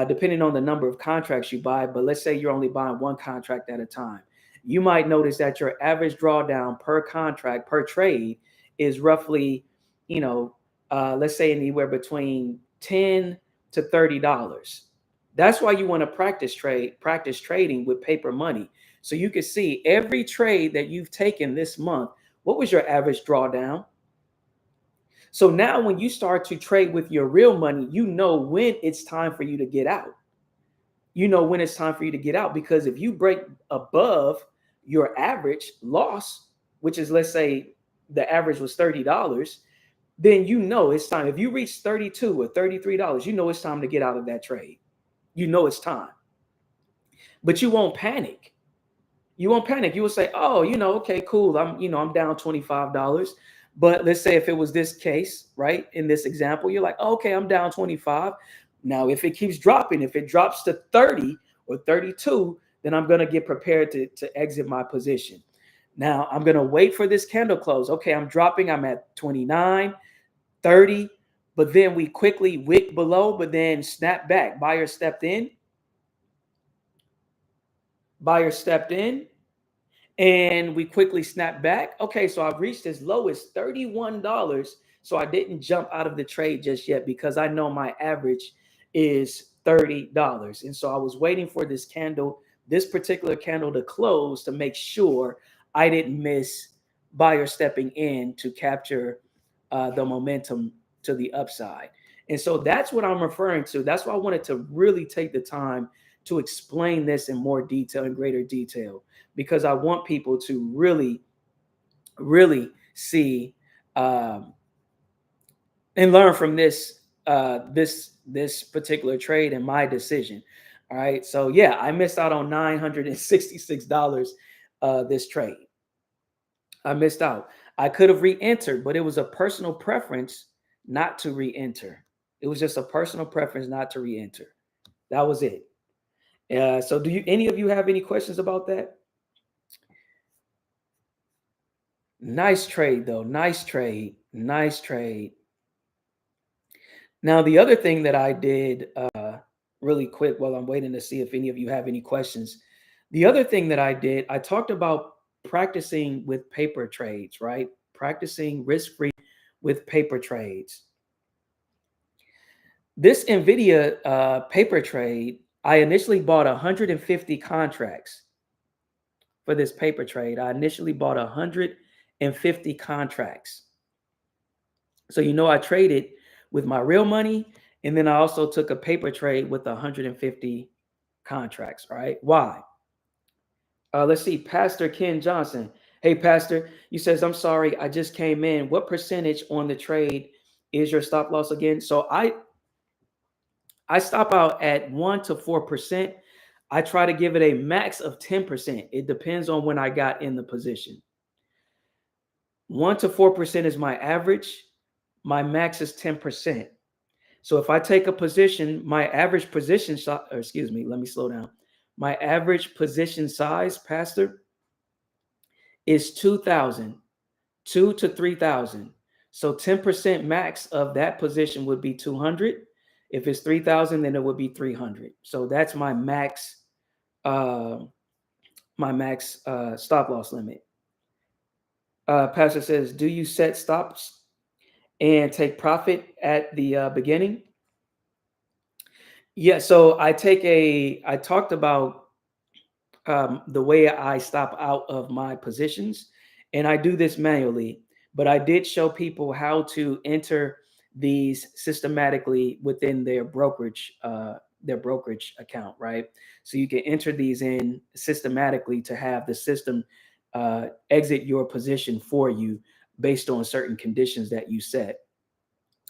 depending on the number of contracts you buy, but let's say you're only buying one contract at a time. You might notice that your average drawdown per contract, per trade, is roughly, let's say anywhere between $10 to $30. That's why you want to practice trading with paper money. So you can see every trade that you've taken this month, what was your average drawdown? So now when you start to trade with your real money, you know when it's time for you to get out. You know when it's time for you to get out, because if you break above your average loss, which is, let's say the average was $30, then you know it's time. If you reach $32 or $33, you know it's time to get out of that trade. You know it's time. But you won't panic. You won't panic. You will say, oh, okay, cool. I'm down $25. But let's say if it was this case, right, in this example, you're like, oh, okay, I'm down 25. Now, if it keeps dropping, if it drops to 30 or 32, then I'm going to get prepared to exit my position. Now, I'm going to wait for this candle close. Okay, I'm dropping. I'm at 29, 30. But then we quickly wick below, but then snap back. Buyer stepped in. And we quickly snap back. Okay, so I've reached as low as $31. So I didn't jump out of the trade just yet because I know my average is $30. And so I was waiting for this particular candle to close to make sure I didn't miss buyer stepping in to capture the momentum to the upside. And so that's what I'm referring to. That's why I wanted to really take the time to explain this in more detail, in greater detail, because I want people to really, really see and learn from this particular trade and my decision. All right. So yeah, I missed out on $966 this trade. I missed out. I could have re-entered, but it was a personal preference not to re-enter. It was just a personal preference not to re-enter. That was it. So do any of you have any questions about that? Nice trade, though. Nice trade. Nice trade. Now, the other thing that I did really quick while I'm waiting to see if any of you have any questions. The other thing that I did, I talked about practicing with paper trades, right? Practicing risk-free with paper trades. This NVIDIA paper trade, I initially bought 150 contracts for this paper trade. I initially bought 150 contracts. So, I traded with my real money, and then I also took a paper trade with 150 contracts. All right. Why? Let's see. Pastor Ken Johnson. Hey, Pastor, you says, I'm sorry, I just came in. What percentage on the trade is your stop loss again? So I stop out at 1 to 4%. I try to give it a max of 10%. It depends on when I got in the position. 1 to 4% is my average. My max is 10%. So if I take a position, my average position, excuse me, let me slow down. My average position size, Pastor, is 2,000, 2 to 3,000. So 10% max of that position would be 200. If it's 3,000, then it would be 300. So that's uh, my max stop loss limit. Pastor says, do you set stops and take profit at the beginning? Yeah. So I talked about the way I stop out of my positions, and I do this manually, but I did show people how to enter these systematically within their brokerage account, right? So you can enter these in systematically to have the system exit your position for you based on certain conditions that you set.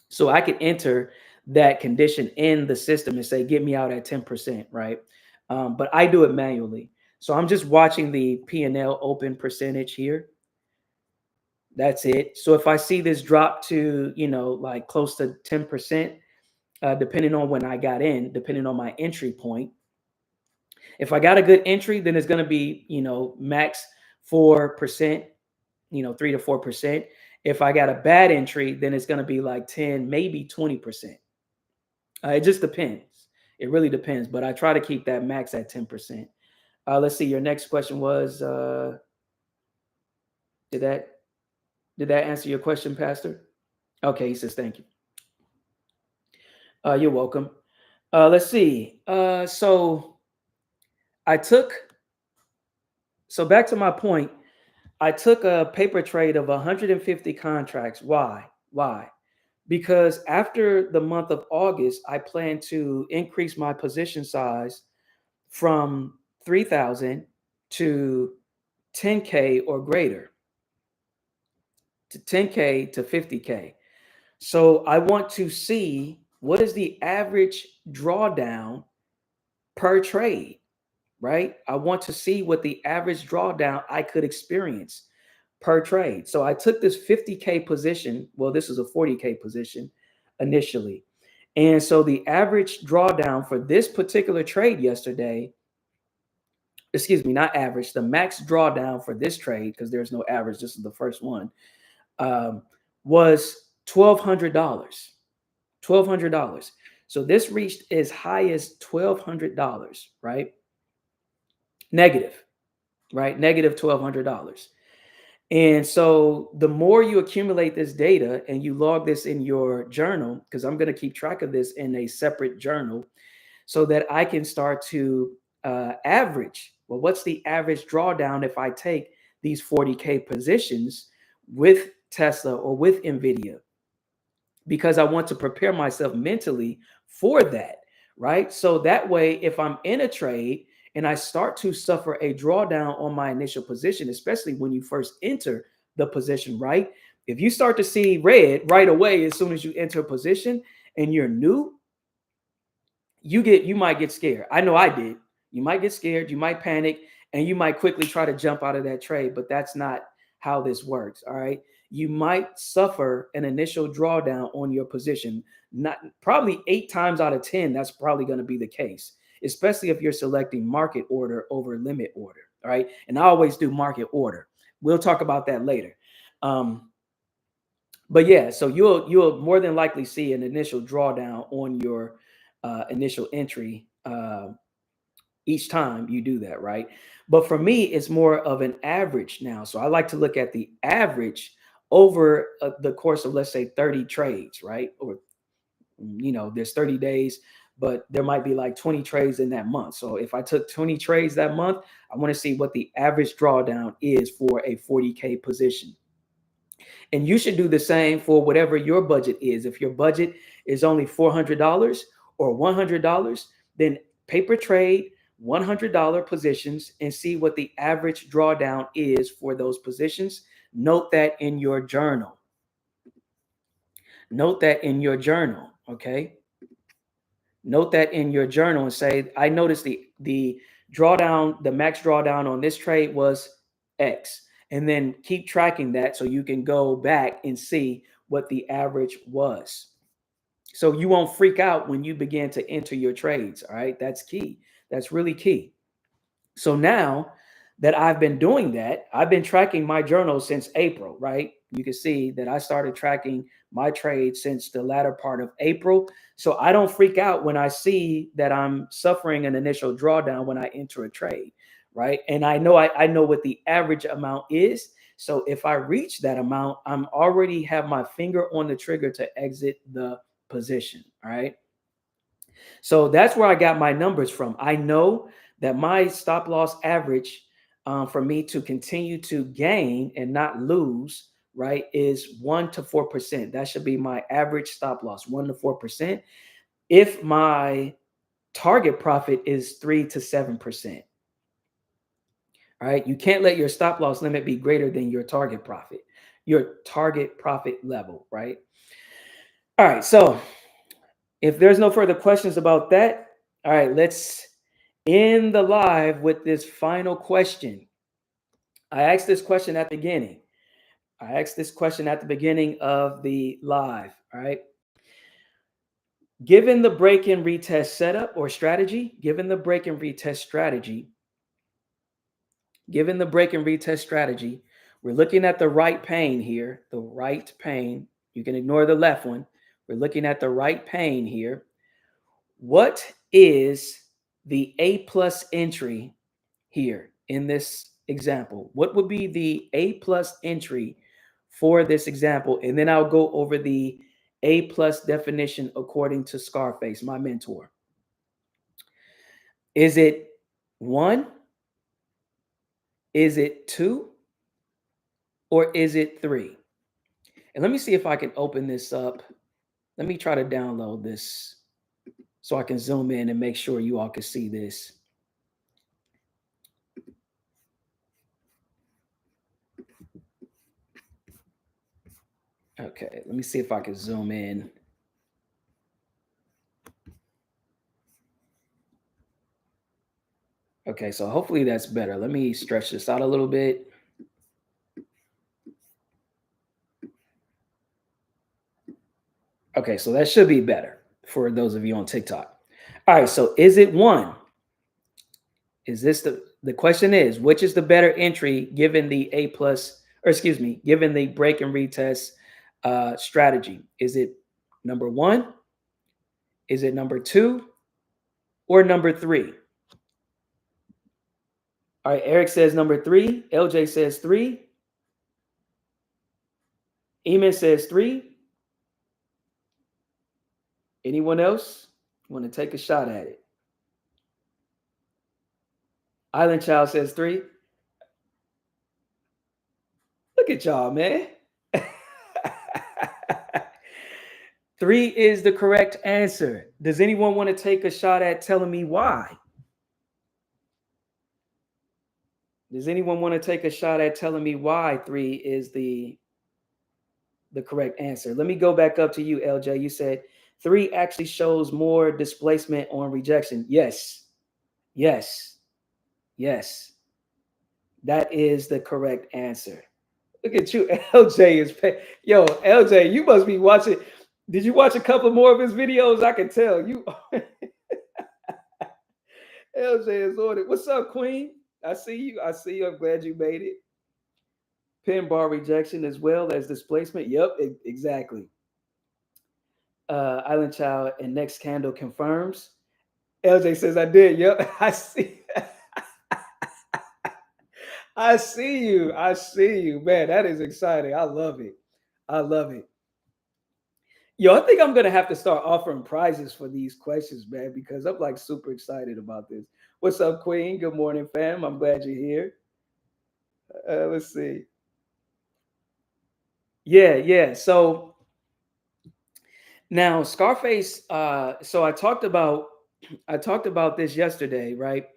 So I could enter that condition in the system and say, get me out at 10%, right? But I do it manually. So I'm just watching the P&L open percentage here. That's it. So if I see this drop to, like close to 10%, depending on when I got in, depending on my entry point, if I got a good entry, then it's going to be, max 4%, 3 to 4%. If I got a bad entry, then it's going to be like 10, maybe 20%. It just depends. It really depends. But I try to keep that max at 10%. Let's see. Your next question was, did that answer your question, Pastor? Okay, he says thank you. You're welcome. Let's see. I took so back to my point. I took a paper trade of 150 contracts. Why? Why? Because after the month of August, I plan to increase my position size from 3,000 to 10K or greater, to 10K to 50K. So I want to see what is the average drawdown per trade, right? I want to see what the average drawdown I could experience per trade. So I took this 50K position. Well, this is a 40K position initially. And so the average drawdown for this particular trade yesterday, excuse me, not average, the max drawdown for this trade, because there's no average, this is the first one, was $1,200. $1,200. So this reached as high as $1,200, right? Negative, right? Negative $1,200. And so the more you accumulate this data and you log this in your journal, because I'm going to keep track of this in a separate journal so that I can start to average. Well, what's the average drawdown if I take these 40K positions with Tesla or with NVIDIA? Because I want to prepare myself mentally for that, right? So that way, if I'm in a trade and I start to suffer a drawdown on my initial position, especially when you first enter the position, right? If you start to see red right away as soon as you enter a position and you're new, you might get scared. I know I did. You might get scared, you might panic, and you might quickly try to jump out of that trade, but that's not how this works. All right. You might suffer an initial drawdown on your position. Not probably 8 times out of 10, that's probably going to be the case, especially if you're selecting market order over limit order. All right. And I always do market order. We'll talk about that later. But yeah, so you'll more than likely see an initial drawdown on your initial entry each time you do that, right? But for me, it's more of an average now. So I like to look at the average over the course of, let's say, 30 trades, right? Or, there's 30 days, but there might be like 20 trades in that month. So if I took 20 trades that month, I want to see what the average drawdown is for a 40K position. And you should do the same for whatever your budget is. If your budget is only $400 or $100, then paper trade $100 positions and see what the average drawdown is for those positions. Note that in your journal. Note that in your journal, okay? Note that in your journal and say, I noticed the the drawdown, the max drawdown on this trade was X. And then keep tracking that so you can go back and see what the average was. So you won't freak out when you begin to enter your trades. All right. That's key. That's really key. So now that I've been doing that, I've been tracking my journal since April, right? You can see that I started tracking my trade since the latter part of April. So I don't freak out when I see that I'm suffering an initial drawdown when I enter a trade, right? And I know what the average amount is. So if I reach that amount, I'm already have my finger on the trigger to exit the position, all right? So that's where I got my numbers from. I know that my stop loss average for me to continue to gain and not lose, right, is 1 to 4%. That should be my average stop loss, 1 to 4%. If my target profit is 3 to 7%. All right. You can't let your stop loss limit be greater than your target profit level, right? All right. So if there's no further questions about that, all right, let's end the live with this final question. I asked this question at the beginning. I asked this question at the beginning of the live. All right. Given the break and retest setup or strategy, given the break and retest strategy, we're looking at the right pane here, the right pane. You can ignore the left one. We're looking at the right pane here. What is the A plus entry here in this example? What would be the A plus entry for this example? And then I'll go over the A plus definition according to Scarface, my mentor. Is it 1? Is it 2? Or is it 3? And let me see if I can open this up. Let me try to download this so I can zoom in and make sure you all can see this. Okay, let me see if I can zoom in. Okay, so hopefully that's better. Let me stretch this out a little bit. Okay, so that should be better for those of you on TikTok. All right, so is it 1? Is this the question is, which is the better entry given the A plus, or excuse me, given the break and retest strategy? Is it number 1? Is it number 2? Or number 3? All right, Eric says number 3. LJ says 3. Eamon says 3. Anyone else want to take a shot at it? Island Child says 3. Look at y'all, man. 3 is the correct answer. Does anyone want to take a shot at telling me why? Does anyone want to take a shot at telling me why 3 is the correct answer? Let me go back up to you, LJ. You said 3 actually shows more displacement on rejection. Yes. Yes. Yes. That is the correct answer. Look at you. LJ is yo, LJ, you must be watching. Did you watch a couple more of his videos? I can tell you. LJ is on it. What's up, Queen? I see you. I see you. I'm glad you made it. Pin bar rejection as well as displacement. Yep, exactly. Island Child and next candle confirms. LJ says I did. Yep, I see. I see you. I see you, man. That is exciting. I love it. I love it. Yo, I think I'm gonna have to start offering prizes for these questions, man, because I'm like super excited about this. What's up, Queen? Good morning, fam. I'm glad you're here. Let's see. Yeah. So now Scarface. So I talked about this yesterday, right?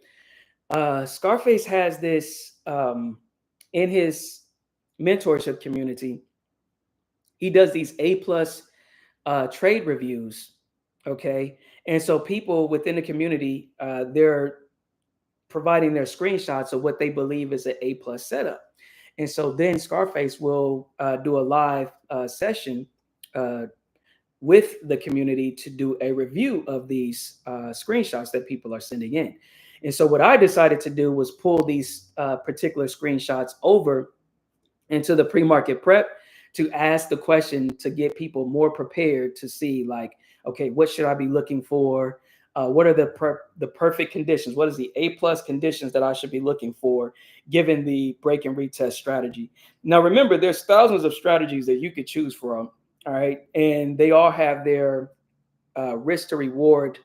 Scarface has this in his mentorship community. He does these A plus trade reviews. Okay. And so people within the community, they're providing their screenshots of what they believe is an A plus setup. And so then Scarface will do a live session with the community to do a review of these screenshots that people are sending in. And so what I decided to do was pull these particular screenshots over into the pre-market prep to ask the question to get people more prepared to see, like, okay, what should I be looking for? What are the perfect conditions? What is the A plus conditions that I should be looking for given the break and retest strategy? Now, remember, there's thousands of strategies that you could choose from. All right. And they all have their risk to reward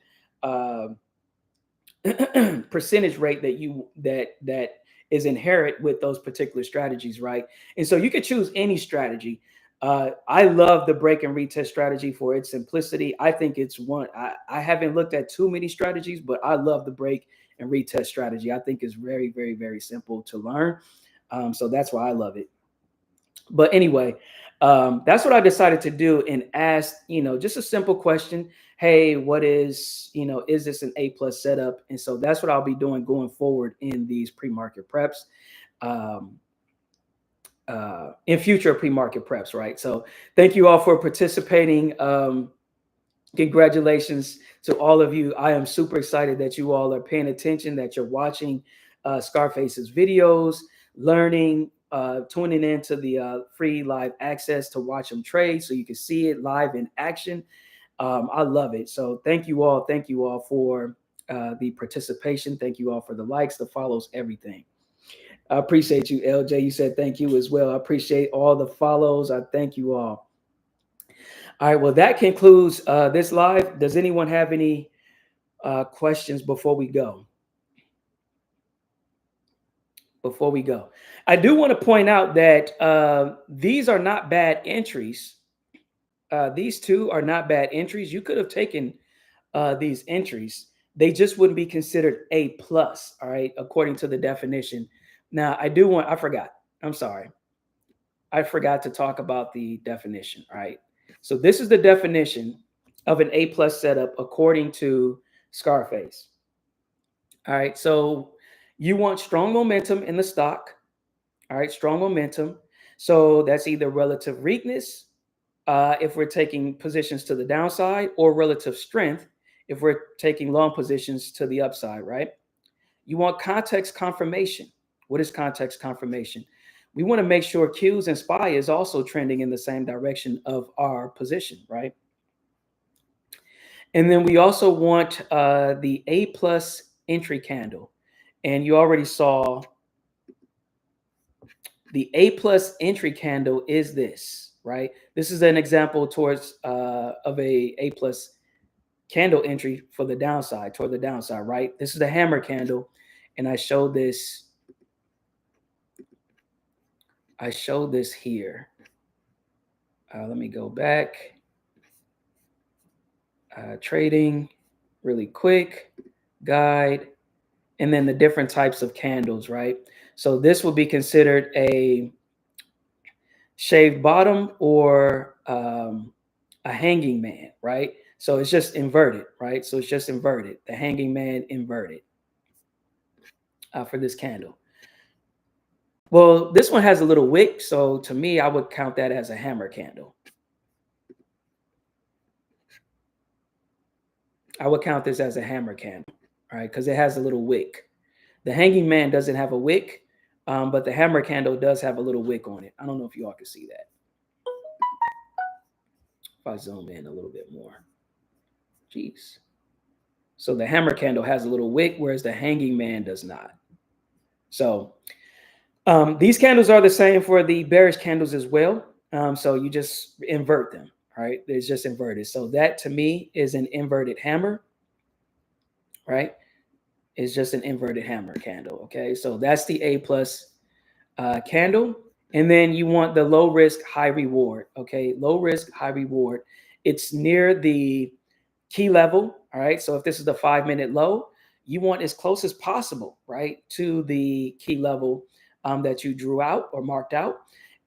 percentage rate that is inherent with those particular strategies, right? And so you could choose any strategy. I love the break and retest strategy for its simplicity. I think it's one. I haven't looked at too many strategies, but I love the break and retest strategy. I think it's very, very, very simple to learn. So that's why I love it. But anyway, that's what I decided to do and ask, just a simple question. Hey, what is, is this an A plus setup? And so that's what I'll be doing going forward in these pre-market preps, in future pre-market preps, right? So thank you all for participating. Congratulations to all of you. I am super excited that you all are paying attention, that you're watching Scarface's videos, learning, tuning into the free live access to watch them trade so you can see it live in action. I love it. So thank you all. Thank you all for the participation. Thank you all for the likes, the follows, everything. I appreciate you, LJ. You said thank you as well. I appreciate all the follows. I thank you all. All right. Well, that concludes this live. Does anyone have any questions before we go? Before we go, I do want to point out that these are not bad entries. These two are not bad entries. You could have taken these entries. They just wouldn't be considered A plus, all right, according to the definition. Now, I forgot. I'm sorry. I forgot to talk about the definition, all right? So this is the definition of an A plus setup according to Scarface. All right, so you want strong momentum in the stock. All right, strong momentum. So that's either relative weakness if we're taking positions to the downside, or relative strength if we're taking long positions to the upside, right? You want context confirmation. What is context confirmation? We want to make sure Qs and SPY is also trending in the same direction of our position, right? And then we also want the A plus entry candle. And you already saw the A plus entry candle is this, right? This is an example towards of a plus candle entry for the downside, toward the downside, right? This is the hammer candle. And I showed this here. Let me go back. Trading, really quick, guide, and then the different types of candles, right? So this would be considered a shaved bottom or a hanging man, right? So it's just inverted, right? So it's just inverted, the hanging man inverted for this candle. Well, this one has a little wick, so to me, I would count that as a hammer candle. I would count this as a hammer candle, all right, because it has a little wick. The hanging man doesn't have a wick, but the hammer candle does have a little wick on it. I don't know if you all can see that. If I zoom in a little bit more. Jeez. So the hammer candle has a little wick, whereas the hanging man does not. So these candles are the same for the bearish candles as well. So you just invert them, right? It's just inverted. So that to me is an inverted hammer, right? It's just an inverted hammer candle, okay? So that's the A plus candle. And then you want the low risk, high reward, okay? Low risk, high reward. It's near the key level, all right? So if this is the 5-minute low, you want as close as possible, right, to the key level that you drew out or marked out.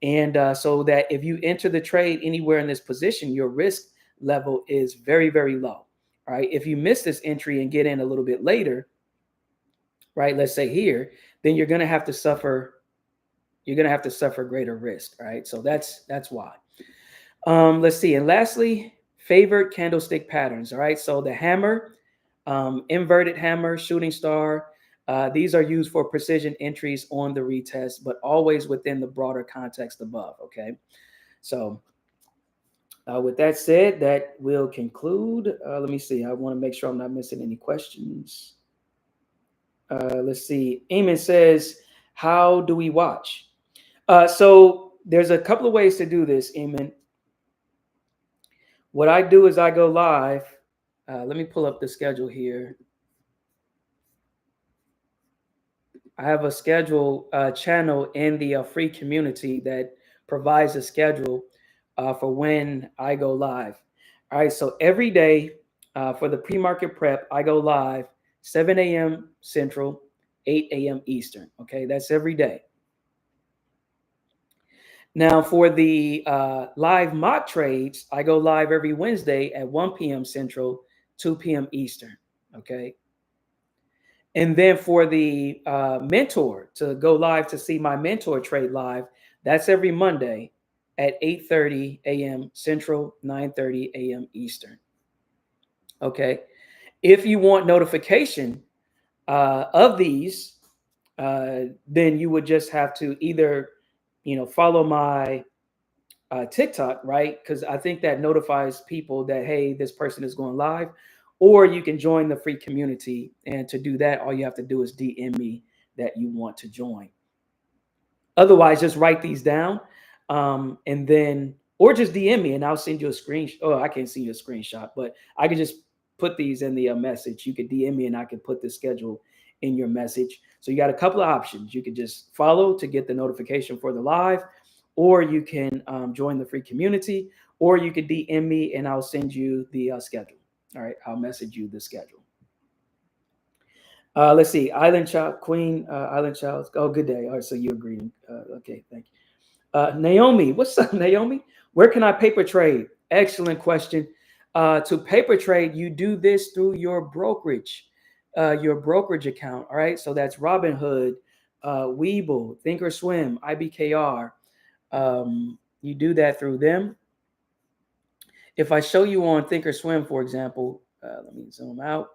And so that if you enter the trade anywhere in this position, your risk level is very, very low, all right? If you miss this entry and get in a little bit later, right? Let's say here, then you're going to have to suffer. You're going to have to suffer greater risk, right? So that's why. Let's see. And lastly, favored candlestick patterns. All right. So the hammer, inverted hammer, shooting star. These are used for precision entries on the retest, but always within the broader context above. Okay. So with that said, that will conclude. Let me see. I want to make sure I'm not missing any questions. Let's see. Eamon says, how do we watch? So there's a couple of ways to do this, Eamon. What I do is I go live. Let me pull up the schedule here. I have a schedule channel in the free community that provides a schedule for when I go live. All right, so every day for the pre-market prep, I go live 7 a.m. Central, 8 a.m. Eastern. Okay, that's every day. Now, for the live mock trades, I go live every Wednesday at 1 p.m. Central, 2 p.m. Eastern. Okay. And then for the mentor to go live to see my mentor trade live, that's every Monday at 8:30 a.m. Central, 9:30 a.m. Eastern. Okay. If you want notification of these, then you would just have to either, follow my TikTok, right? Because I think that notifies people that, hey, this person is going live, or you can join the free community. And to do that, all you have to do is DM me that you want to join. Otherwise, just write these down and then, or just DM me and I'll send you a screenshot. Oh, I can't see you a screenshot, but I can just put these in the message. You could DM me and I could put the schedule in your message. So you got a couple of options. You could just follow to get the notification for the live, or you can join the free community, or you could DM me and I'll send you the schedule. All right, I'll message you the schedule. Let's see, Island Child, Queen, Island Child. Oh, good day. All right, so you agree. Okay, thank you. Naomi, what's up, Naomi? Where can I paper trade? Excellent question. To paper trade, you do this through your brokerage account. All right, so that's Robinhood, Webull, Thinkorswim, IBKR. You do that through them. If I show you on Thinkorswim, for example, let me zoom out.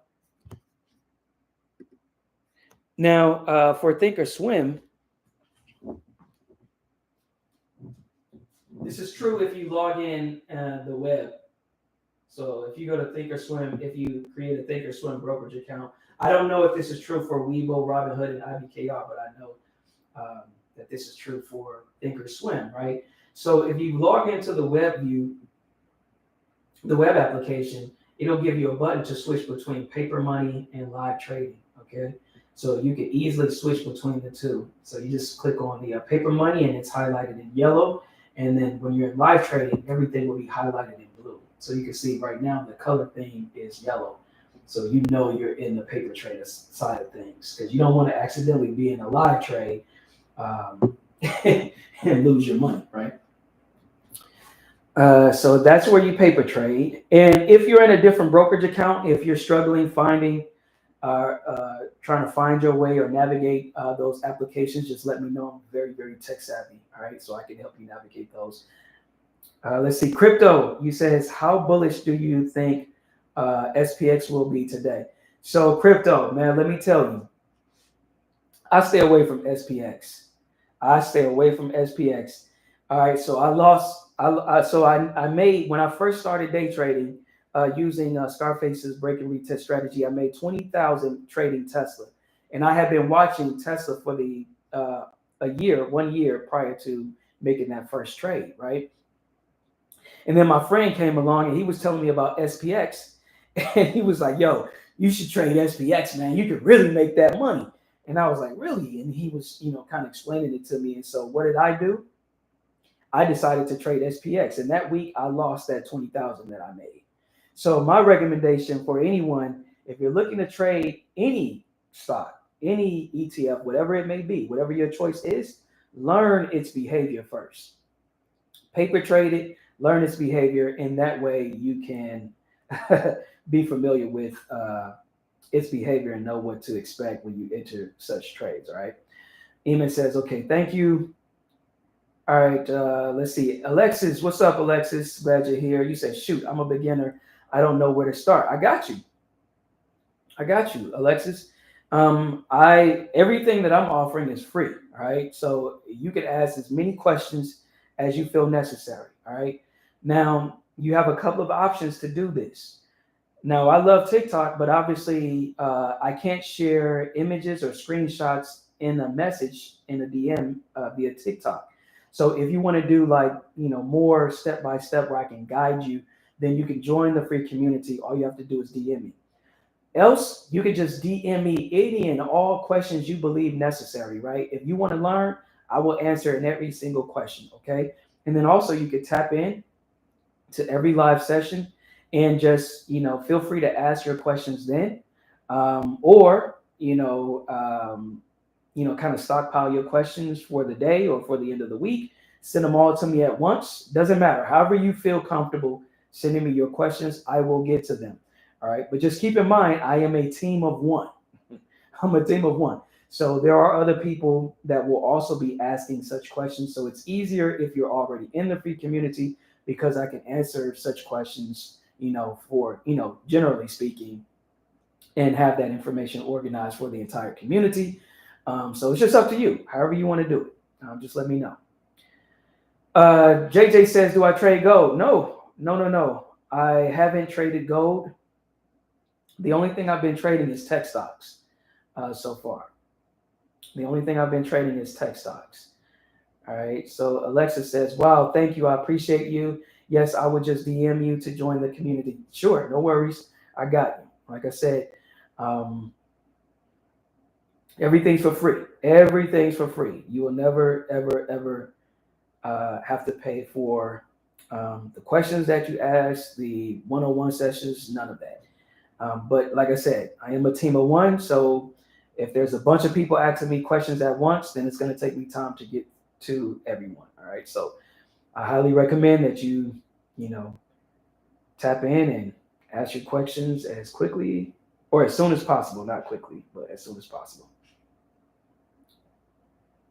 Now, for Thinkorswim, this is true if you log in the web. So if you go to Thinkorswim, if you create a Thinkorswim brokerage account, I don't know if this is true for Webull, Robinhood, and IBKR, but I know that this is true for Thinkorswim, right? So if you log into the web view, the web application, it'll give you a button to switch between paper money and live trading, okay? So you can easily switch between the two. So you just click on the paper money and it's highlighted in yellow. And then when you're in live trading, everything will be highlighted in blue. So you can see right now the color theme is yellow. So you know you're in the paper trader side of things because you don't want to accidentally be in a live trade and lose your money, right? So that's where you paper trade. And if you're in a different brokerage account, if you're struggling trying to find your way or navigate those applications, just let me know. I'm very, very tech savvy. All right, so I can help you navigate those. Let's see, crypto. You says, how bullish do you think SPX will be today? So crypto, man, let me tell you, I stay away from SPX. I stay away from SPX. All right, so I made, when I first started day trading using Scarface's break and retest strategy, I made 20,000 trading Tesla, and I had been watching Tesla for the 1 year prior to making that first trade, right? And then my friend came along and he was telling me about SPX, and he was like, "Yo, you should trade SPX, man. You could really make that money." And I was like, "Really?" And he was, kind of explaining it to me. And so what did I do? I decided to trade SPX, and that week I lost that 20,000 that I made. So my recommendation for anyone, if you're looking to trade any stock, any ETF, whatever it may be, whatever your choice is, learn its behavior first. Paper trade it, learn its behavior, and that way you can be familiar with its behavior and know what to expect when you enter such trades. All right. Eamon says, okay, thank you. All right, let's see. Alexis, what's up, Alexis? Glad you're here. You said, shoot, I'm a beginner. I don't know where to start. I got you. I got you, Alexis. I everything that I'm offering is free. All right. So you can ask as many questions as you feel necessary. All right. Now you have a couple of options to do this. Now, I love TikTok, but obviously, I can't share images or screenshots in a message in a DM via TikTok. So, if you want to do like more step by step where I can guide you, then you can join the free community. All you have to do is DM me. Else, you can just DM me any and all questions you believe necessary. Right? If you want to learn, I will answer in every single question. Okay, and then also you can tap in to every live session and just feel free to ask your questions then or kind of stockpile your questions for the day or for the end of the week. Send them all to me at once. Doesn't matter, however you feel comfortable sending me your questions, I will get to them. All right, but just keep in mind, I am a team of one. I'm a team of one. So there are other people that will also be asking such questions. So it's easier if you're already in the free community because I can answer such questions, for, generally speaking, and have that information organized for the entire community. So it's just up to you, however you want to do it. Just let me know. JJ says, do I trade gold? No, no, no, no. I haven't traded gold. The only thing I've been trading is tech stocks so far. The only thing I've been trading is tech stocks. All right. So Alexa says, wow, thank you. I appreciate you. Yes, I would just DM you to join the community. Sure. No worries. I got you. Like I said, everything's for free. Everything's for free. You will never, ever, ever have to pay for the questions that you ask, the one-on-one sessions, none of that. But like I said, I am a team of one. So if there's a bunch of people asking me questions at once, then it's going to take me time to get to everyone. All right. So I highly recommend that you tap in and ask your questions as quickly or as soon as possible. Not quickly, but as soon as possible.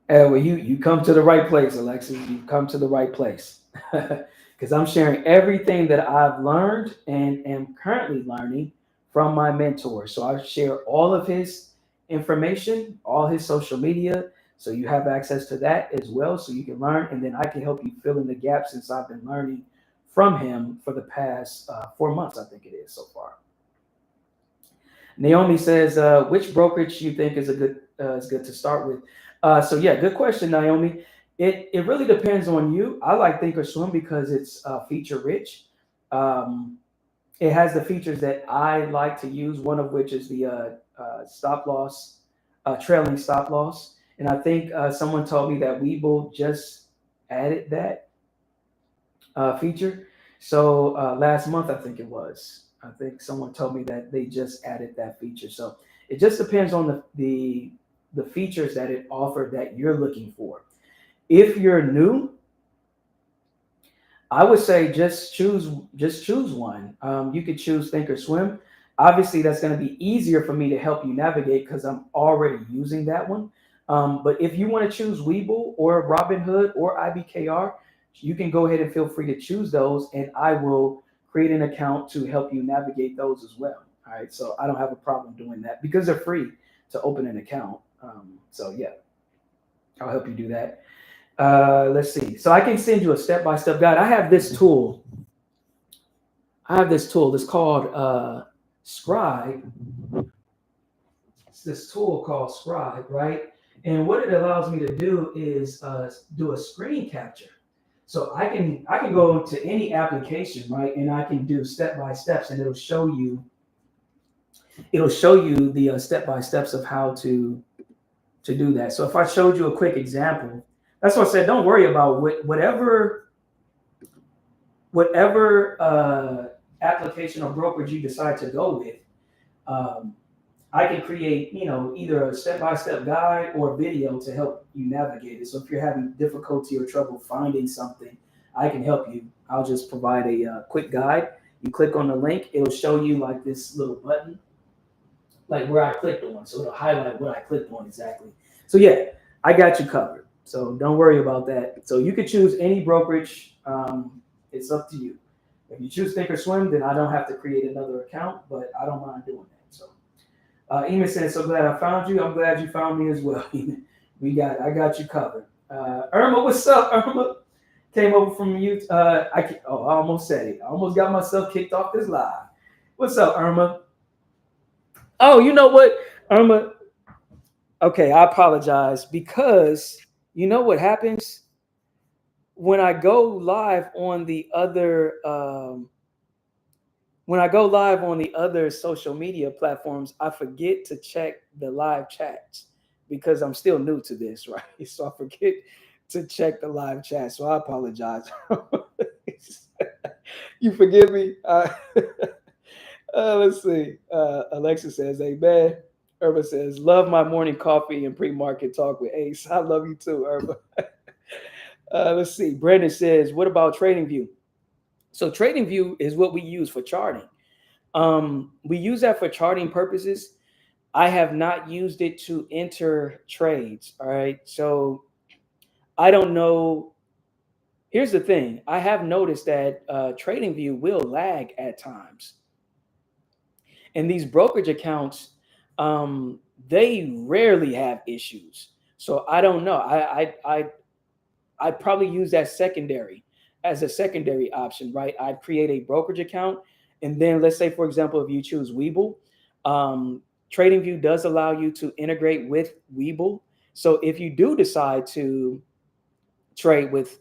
Well, you come to the right place, Alexis. You come to the right place. Because I'm sharing everything that I've learned and am currently learning from my mentor. So I share all of his information, all his social media. So you have access to that as well. So you can learn, and then I can help you fill in the gaps since I've been learning from him for the past 4 months, I think it is so far. Naomi says, which brokerage you think is good to start with? So yeah, good question, Naomi. It really depends on you. I like Thinkorswim because it's feature rich. It has the features that I like to use. One of which is the stop loss, trailing stop loss. And I think someone told me that Webull just added that feature. So last month, I think it was. I think someone told me that they just added that feature. So it just depends on the features that it offered that you're looking for. If you're new, I would say just choose one. You could choose Thinkorswim. Obviously, that's going to be easier for me to help you navigate because I'm already using that one. But if you want to choose Webull or Robinhood or IBKR, you can go ahead and feel free to choose those, and I will create an account to help you navigate those as well. All right, so I don't have a problem doing that because they're free to open an account. So yeah, I'll help you do that. Let's see. So I can send you a step-by-step guide. I have this tool. It's called Scribe. It's this tool called Scribe, right? And what it allows me to do is do a screen capture. So I can go to any application, right? And I can do step-by-steps, and it'll show you the step-by-steps of how to do that. So if I showed you a quick example, that's what I said. Don't worry about whatever application or brokerage you decide to go with. I can create, either a step-by-step guide or video to help you navigate it. So if you're having difficulty or trouble finding something, I can help you. I'll just provide a quick guide. You click on the link, it'll show you like this little button, like where I clicked on. So it'll highlight what I clicked on exactly. So yeah, I got you covered. So don't worry about that. So you could choose any brokerage. It's up to you. If you choose Thinkorswim, then I don't have to create another account, but I don't mind doing that. So Ema says, "So glad I found you. I'm glad you found me as well. I got you covered." Irma, what's up, Irma? Came over from you. I almost said it. I almost got myself kicked off this live. What's up, Irma? Oh, you know what, Irma? Okay, I apologize because you know what happens when I go live on the other when I go live on the other social media platforms, I forget to check the live chats because I'm still new to this, right? So I forget to check the live chat. So I apologize. You forgive me? Let's see. Alexa says, "Amen." Irma says, "Love my morning coffee and pre-market talk with Ace." I love you too, Irma. Let's see. Brandon says, "What about TradingView?" So TradingView is what we use for charting. We use that for charting purposes. I have not used it to enter trades. All right. So I don't know. Here's the thing. I have noticed that TradingView will lag at times. And these brokerage accounts, they rarely have issues. So I don't know. I probably use that secondary as a secondary option, right? I'd create a brokerage account, and then let's say, for example, if you choose Webull, TradingView does allow you to integrate with Webull. So if you do decide to trade with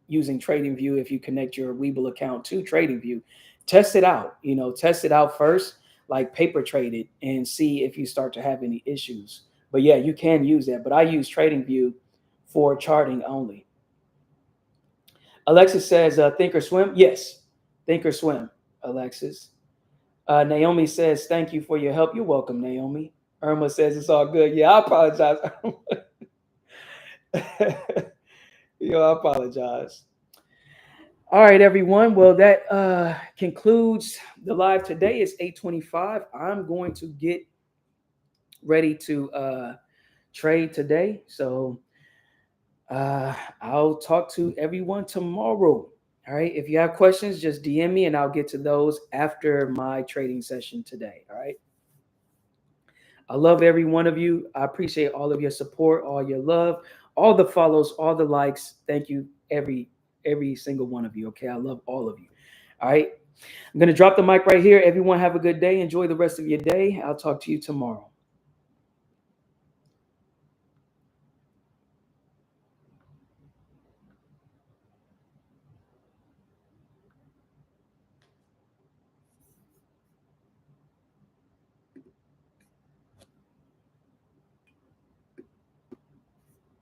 using TradingView, if you connect your Webull account to TradingView, test it out. Test it out first, like paper trade it, and see if you start to have any issues. But yeah, you can use that. But I use TradingView for charting only. Alexis says, "Thinkorswim." Yes, Thinkorswim. Alexis. Naomi says, "Thank you for your help." You're welcome, Naomi. Irma says, "It's all good." Yeah, I apologize. I apologize. All right, everyone. Well, that concludes the live today. It's 8:25. I'm going to get ready to trade today. So I'll talk to everyone tomorrow. All right. If you have questions, just DM me and I'll get to those after my trading session today. All right. I love every one of you. I appreciate all of your support, all your love, all the follows, all the likes. Thank you, every single one of you. Okay. I love all of you. All right. I'm going to drop the mic right here. Everyone have a good day. Enjoy the rest of your day. I'll talk to you tomorrow.